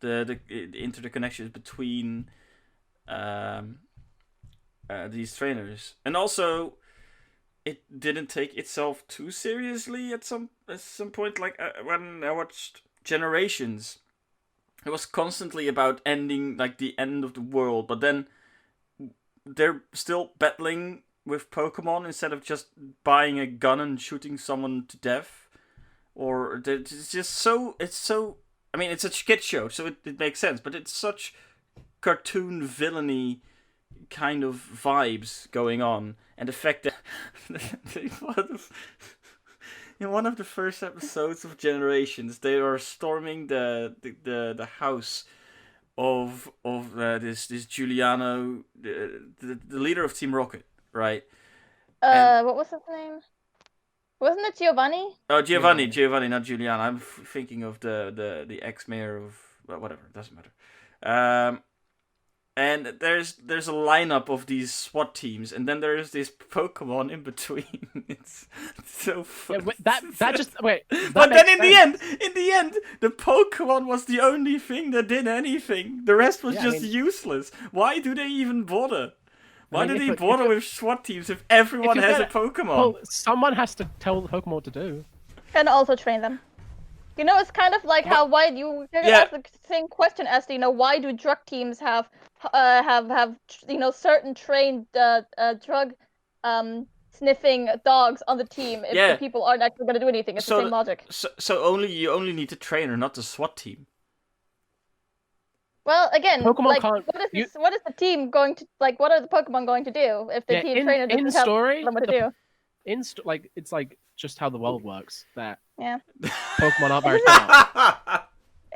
the interconnections between these trainers, and also it didn't take itself too seriously at some point. Like when I watched Generations, it was constantly about ending like the end of the world, but then they're still battling with Pokemon instead of just buying a gun and shooting someone to death. Or it's just so. I mean, it's a kid show, so it makes sense. But it's such cartoon villainy kind of vibes going on, and the fact that in one of the first episodes of Generations, they are storming the house of this Giuliano, the leader of Team Rocket, right? What was his name? Wasn't it Giovanni? Oh, Giovanni, not Giuliano. I'm thinking of the ex-mayor of whatever. Doesn't matter. And there's a lineup of these SWAT teams, and then there's this Pokemon in between. It's so fun. Yeah, that just wait. But then in the end, the Pokemon was the only thing that did anything. The rest was useless. Why do they even bother? Why do they bother with SWAT teams if everyone has a Pokemon? Well, someone has to tell the Pokemon what to do. And also train them. You know, it's kind of like how ask the same question as why do drug teams have certain trained drug sniffing dogs on the team if the people aren't actually going to do anything. It's the same logic. So you only need the trainer, not the SWAT team. Well, again, Pokemon what is the team going to like? What are the Pokemon going to do if the team trainer doesn't tell them what to do? It's like just how the world works. That Yeah. Pokemon aren't very smart.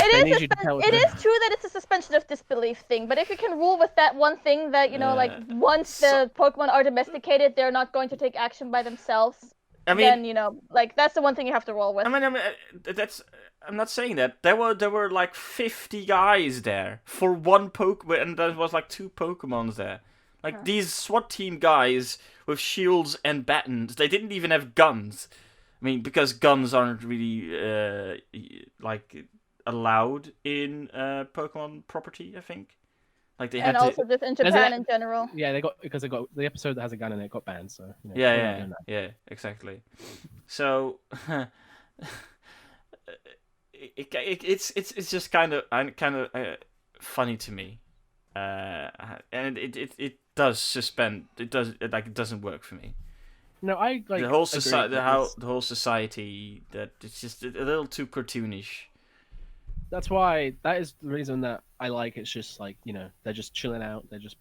It is true that it's a suspension of disbelief thing, but if you can rule with that one thing that like once the Pokemon are domesticated, they're not going to take action by themselves. I mean, then that's the one thing you have to roll with. I mean, I'm not saying that. There were like 50 guys there for one Pokemon, and there was like 2 Pokemons there. Like these SWAT team guys with shields and batons, they didn't even have guns. I mean, because guns aren't really like allowed in Pokemon property, I think. Like they had also just in Japan in general. Yeah, they got the episode that has a gun in it got banned. So yeah, exactly. So it's just kind of funny to me, and it does suspend. It doesn't work for me. No, I like The whole agree society, that the whole society, that it's just a little too cartoonish. that's why that is the reason that I like. It's just like they're just chilling out. They're just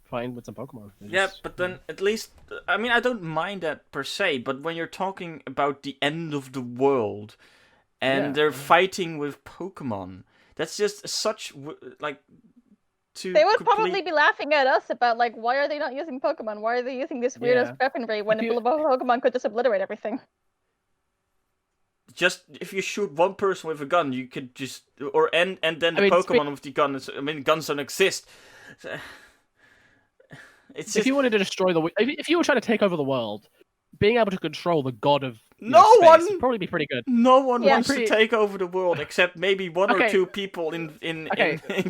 playing with some Pokemon. Yeah, but then at least, I mean, I don't mind that per se. But when you're talking about the end of the world, and they're fighting with Pokemon, that's just such like. They would probably be laughing at us about like, why are they not using Pokemon? Why are they using this weirdest weaponry when Pokemon could just obliterate everything? Just if you shoot one person with a gun, you could just and then the Pokemon with the gun. Guns don't exist. It's if you wanted to destroy if you were trying to take over the world, being able to control the god of one would probably be pretty good. No one wants to take over the world except maybe one or two people in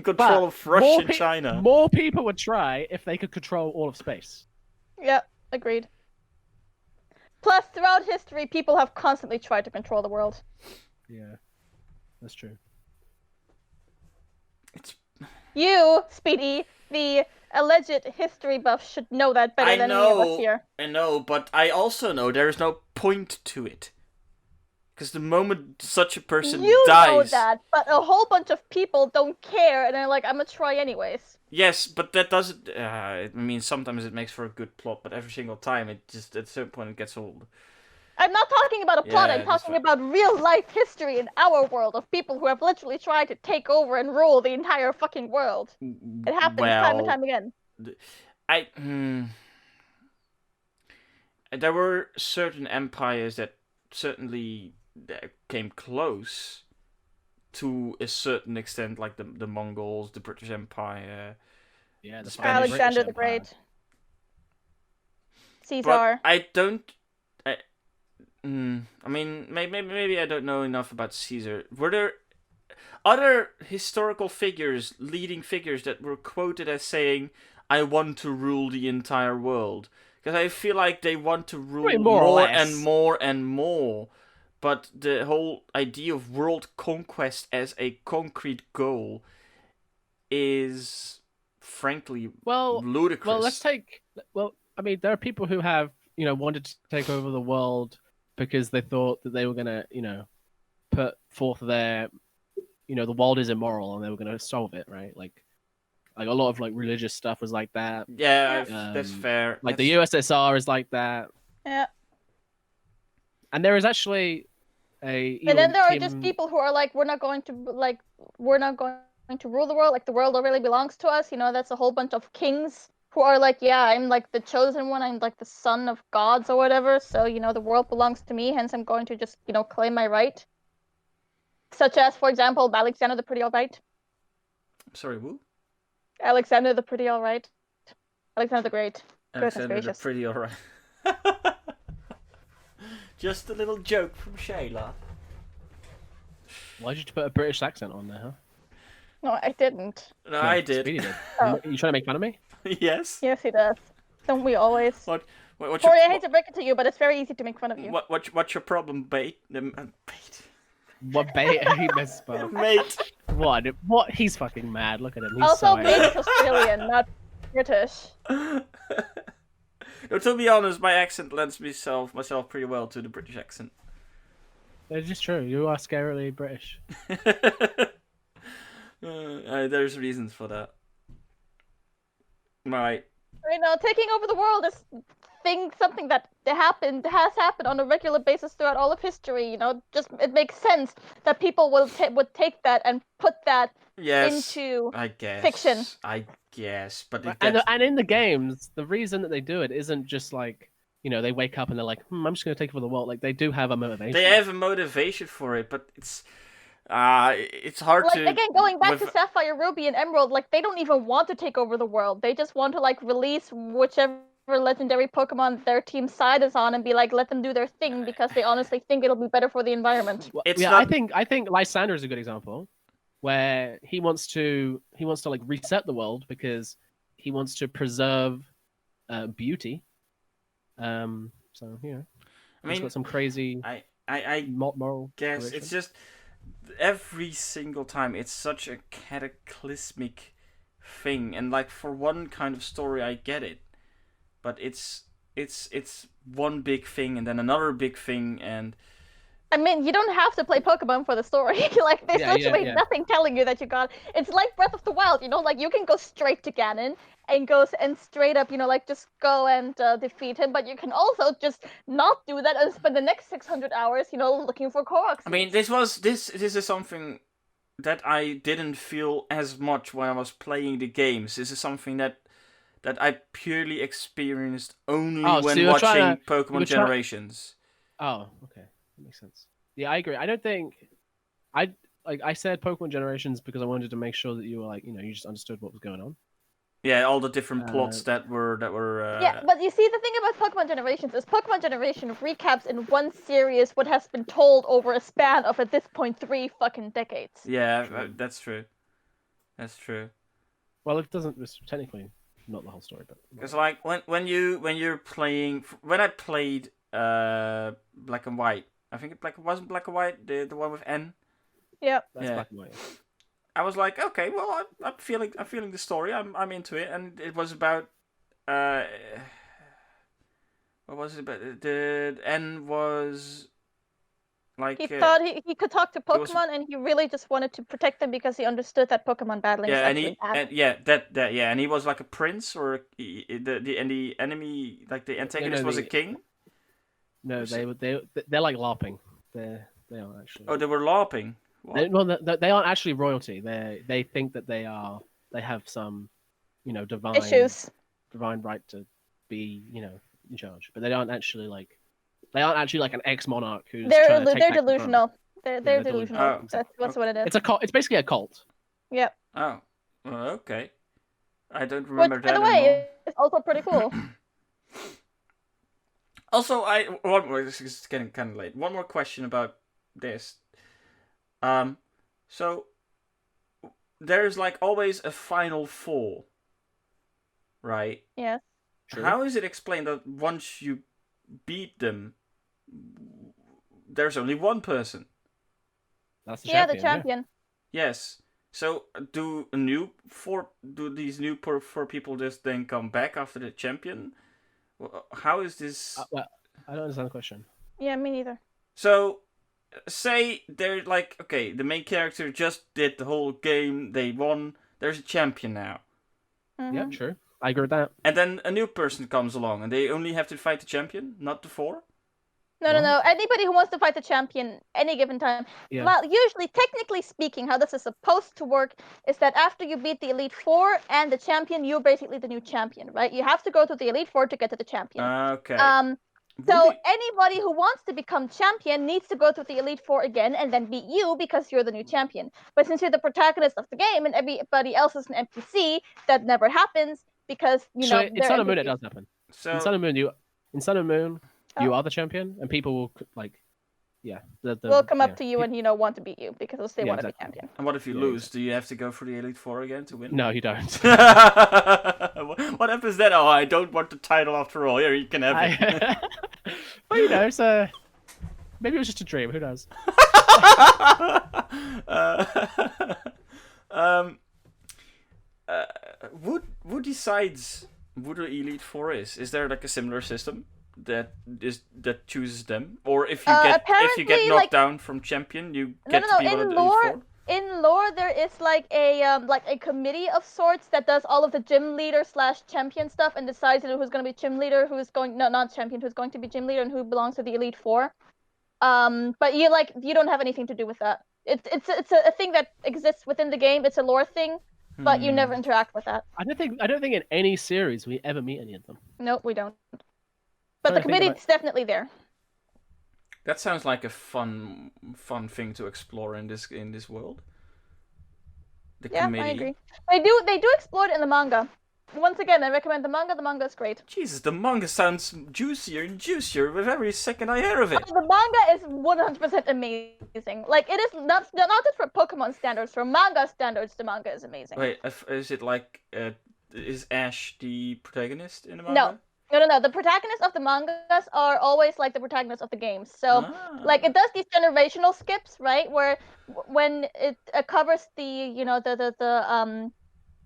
control of Russia and China. More people would try if they could control all of space. Yeah, agreed. Plus, throughout history, people have constantly tried to control the world. Yeah, that's true. You, Speedy, the alleged history buff, should know that better than any of us here. I know, but I also know there is no point to it. Because the moment such a person dies... You know that, but a whole bunch of people don't care, and they're like, I'm gonna try anyways. Yes, but that doesn't... I mean, sometimes it makes for a good plot, but every single time, it just, at a certain point, it gets old. I'm not talking about a plot, I'm talking about real-life history in our world of people who have literally tried to take over and rule the entire fucking world. It happens time and time again. There were certain empires that certainly came close to a certain extent, like the Mongols, the British Empire, the Spanish Alexander the Great, Caesar. But I don't. I mean, maybe I don't know enough about Caesar. Were there other historical figures, leading figures, that were quoted as saying, "I want to rule the entire world"? Because I feel like they want to rule more and more and more. But the whole idea of world conquest as a concrete goal is, frankly, ludicrous. Well, I mean, there are people who have, wanted to take over the world because they thought that they were going to, put forth their, the world is immoral and they were going to solve it, right? Like a lot of religious stuff was like that. Yeah, that's fair. The USSR is like that. Yeah. And there is actually and then there are just people who are like, we're not going to rule the world. Like, the world really belongs to us. That's a whole bunch of kings who are like, yeah, I'm like the chosen one. I'm like the son of gods or whatever. So, the world belongs to me. Hence, I'm going to just, claim my right. Such as, for example, Alexander the Pretty Alright. Sorry, who? Alexander the Pretty Alright. Alexander the Great. Alexander the Pretty Alright. Just a little joke from Sheila. Why did you put a British accent on there, huh? No, I didn't. No, I did. Speedy did. Oh. You trying to make fun of me? Yes. Yes, he does. Don't we always? Pory, I hate to break it to you, but it's very easy to make fun of you. What's your problem, bait? Bait. What bait? He misspoke. Mate. What? He's fucking mad. Look at him. He's also, mate is Australian, not British. No, to be honest, my accent lends myself pretty well to the British accent. It's just true. You are scarily British. There's reasons for that. Right. Taking over the world is something that has happened on a regular basis throughout all of history. Just it makes sense that people would take that and put that into fiction. I guess, but and in the games, the reason that they do it isn't just like they wake up and they're like, I'm just going to take over the world. Like, they do have a motivation. They have a motivation for it, but it's hard to... Again, going back to Sapphire, Ruby, and Emerald, they don't even want to take over the world. They just want to, release whichever legendary Pokemon their team side is on and be like, let them do their thing, because they honestly think it'll be better for the environment. I think Lysander is a good example, where he wants to reset the world because he wants to preserve beauty. So, I mean, got some crazy I moral guess direction. it's just every single time it's such a cataclysmic thing, and like for one kind of story I get it, but it's one big thing and then another big thing, and I mean, you don't have to play Pokemon for the story. Like, there's literally nothing telling you that you got. It's like Breath of the Wild, like you can go straight to Ganon and straight up, like just go and defeat him. But you can also just not do that and spend the next 600 hours, looking for Korok. I mean, this is something that I didn't feel as much when I was playing the games. This is something that I purely experienced only when watching Pokemon Generations. Oh, okay. That makes sense. Yeah, I agree. I don't think I said Pokemon Generations because I wanted to make sure that you were like, you just understood what was going on. Yeah, all the different plots that were. Yeah, but you see, the thing about Pokemon Generations is Pokemon Generation recaps in one series what has been told over a span of, at this point, 3 fucking decades. Yeah, that's true. That's true. Well, it doesn't. It's technically not the whole story, but because like when you're playing, when I played Black and White, I think it wasn't Black and White, the one with N. Yep. That's Black and White. I was like, okay, well, I'm feeling the story. I'm into it, and it was about what was it about? The N was like he thought he could talk to Pokemon, and he really just wanted to protect them because he understood that Pokemon battling. Yeah, bad. and he was like a prince, or the enemy, like the antagonist was a king. No, they're like LARPing. They aren't actually. Oh, they were LARPing. They aren't actually royalty. They think that they have some, divine issues, divine right to be, in charge. But they aren't actually like an ex-monarch who's they're delusional. They're delusional. Oh, that's what it is. It's a cult. It's basically a cult. Yep. Oh, well, okay. I don't remember that. By the way, it's also pretty cool. Also, this is getting kind of late. One more question about this. So there's like always a final four, right? Yes. Sure. How is it explained that once you beat them, there's only one person? That's the champion. The champion. Yeah. Yes. So do these new four people just then come back after the champion? How is this? Well, I don't understand the question. Yeah, me neither. So, say they're like, okay, the main character just did the whole game, they won, there's a champion now. Mm-hmm. Yeah, sure. I agree with that. And then a new person comes along, and they only have to fight the champion, not the 4? No. Anybody who wants to fight the champion any given time. Yeah. Well, usually, technically speaking, how this is supposed to work is that after you beat the Elite Four and the champion, you're basically the new champion, right? You have to go to the Elite Four to get to the champion. Okay. So anybody who wants to become champion needs to go to the Elite Four again and then beat you because you're the new champion. But since you're the protagonist of the game and everybody else is an NPC, that never happens because in Sun and Moon it does happen. So in Sun and Moon you are the champion, and people will like, will come up to you and want to beat you because they want to be champion. And what if you lose? Do you have to go for the Elite Four again to win? No, you don't. What happens then? Oh, I don't want the title after all. Here, you can have it. Well, so maybe it was just a dream. Who knows? Who decides who the Elite Four is? Is there like a similar system that chooses them, or if you get knocked down from champion, you get to be one of the Elite Four? In lore, there is like a committee of sorts that does all of the gym leader / champion stuff and decides who's going to be gym leader, who's going to be gym leader, and who belongs to the Elite Four. But you don't have anything to do with that. It's a thing that exists within the game. It's a lore thing, but you never interact with that. I don't think in any series we ever meet any of them. Nope, we don't. But the committee is definitely there. That sounds like a fun thing to explore in this world. The committee. I agree. They do explore it in the manga. Once again, I recommend the manga. The manga is great. Jesus, the manga sounds juicier and juicier with every second I hear of it. The manga is 100% amazing. Like, it is not just for Pokemon standards. For manga standards, the manga is amazing. Wait, is it like is Ash the protagonist in the manga? No. The protagonists of the mangas are always like the protagonists of the games. So, like, it does these generational skips, right? Where when it covers the,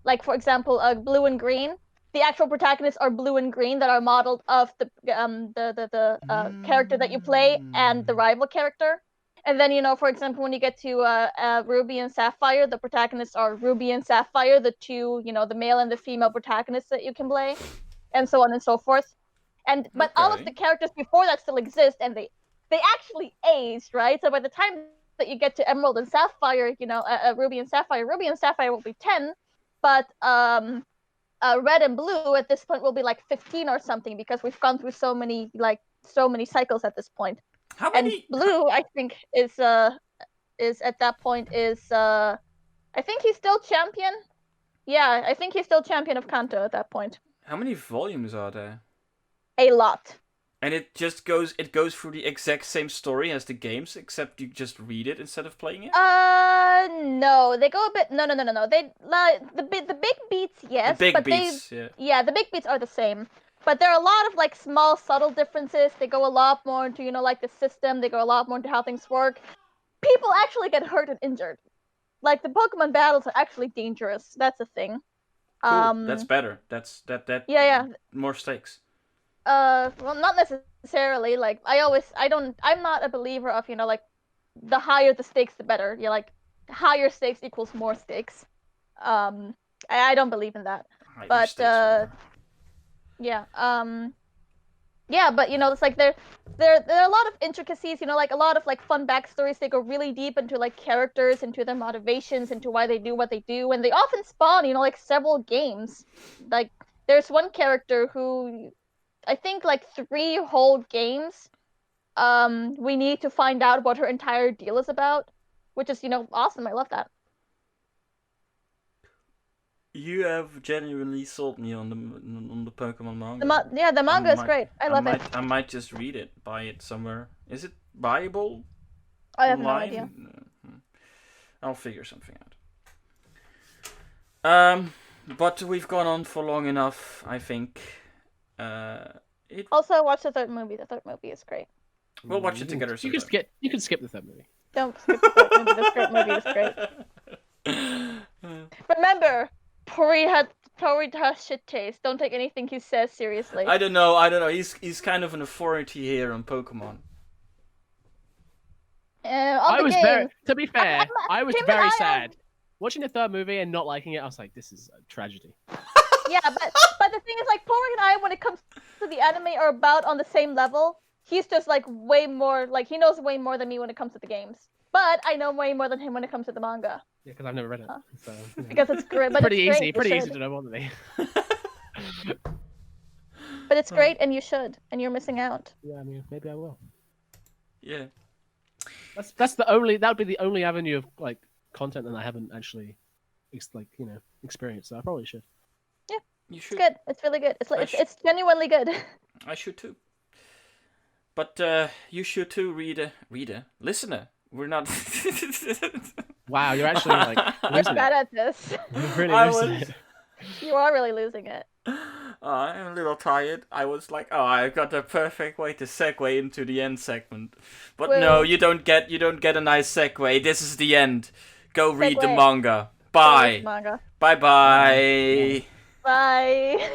like, for example, blue and green. The actual protagonists are blue and green that are modeled of the character that you play and the rival character. And then, for example, when you get to Ruby and Sapphire, the protagonists are Ruby and Sapphire, the two, the male and the female protagonists that you can play, and so on and so forth. But all of the characters before that still exist, and they actually aged, right? So by the time that you get to Emerald and Sapphire, Ruby and Sapphire will be 10, but Red and Blue at this point will be like 15 or something, because we've gone through so many cycles at this point. How many? And Blue, I think, is at that point I think he's still champion. Yeah, I think he's still champion of Kanto at that point. How many volumes are there? A lot. And it goes through the exact same story as the games, except you just read it instead of playing it? No, they go a bit. No. They the big beats, yes. The big beats, yeah. Yeah, the big beats are the same. But there are a lot of like small, subtle differences. They go a lot more into, like the system. They go a lot more into how things work. People actually get hurt and injured. Like, the Pokemon battles are actually dangerous. That's a thing. Cool. That's better. That. Yeah. More stakes. Well, not necessarily. Like, I'm not a believer of, like, the higher the stakes, the better. You're like, higher stakes equals more stakes. I don't believe in that. Yeah. Yeah, but it's like there are a lot of intricacies, like a lot of like fun backstories. They go really deep into like characters, into their motivations, into why they do what they do, and they often spawn, like several games. Like, there's one character who I think like 3 whole games we need to find out what her entire deal is about, which is, awesome. I love that. You have genuinely sold me on the Pokemon manga. The manga is great. I love it. I might just read it, buy it somewhere. Is it buyable? I have no idea. I'll figure something out. But we've gone on for long enough, I think. Also, watch the 3rd movie. The 3rd movie is great. We'll watch it together. You can skip the 3rd movie. Don't skip the 3rd movie. The 3rd movie is great. Remember, Pory has shit taste. Don't take anything he says seriously. I don't know. He's kind of an authority here on Pokemon. To be fair, I was very sad. Watching the 3rd movie and not liking it, I was like, this is a tragedy. Yeah, but the thing is, like, Pory and I, when it comes to the anime, are about on the same level. He's just like way more, like, he knows way more than me when it comes to the games. But I know way more than him when it comes to the manga. Yeah, because I've never read it. So, because it's great. But pretty it's easy. Pretty easy to know more than me. But it's great, and you should, and you're missing out. Yeah, I mean, maybe I will. Yeah. That's the only. That would be the only avenue of like content that I haven't actually, experienced. So I probably should. Yeah, you should. It's good. It's really good. It's genuinely good. I should too. But you should too, listener. We're not. Wow, you're actually like losing bad at this. You're really losing it. You are really losing it. I'm a little tired. I was like, I got the perfect way to segue into the end segment. But no, you don't get a nice segue. This is the end. Go read the manga. Bye. Manga. Bye. Bye.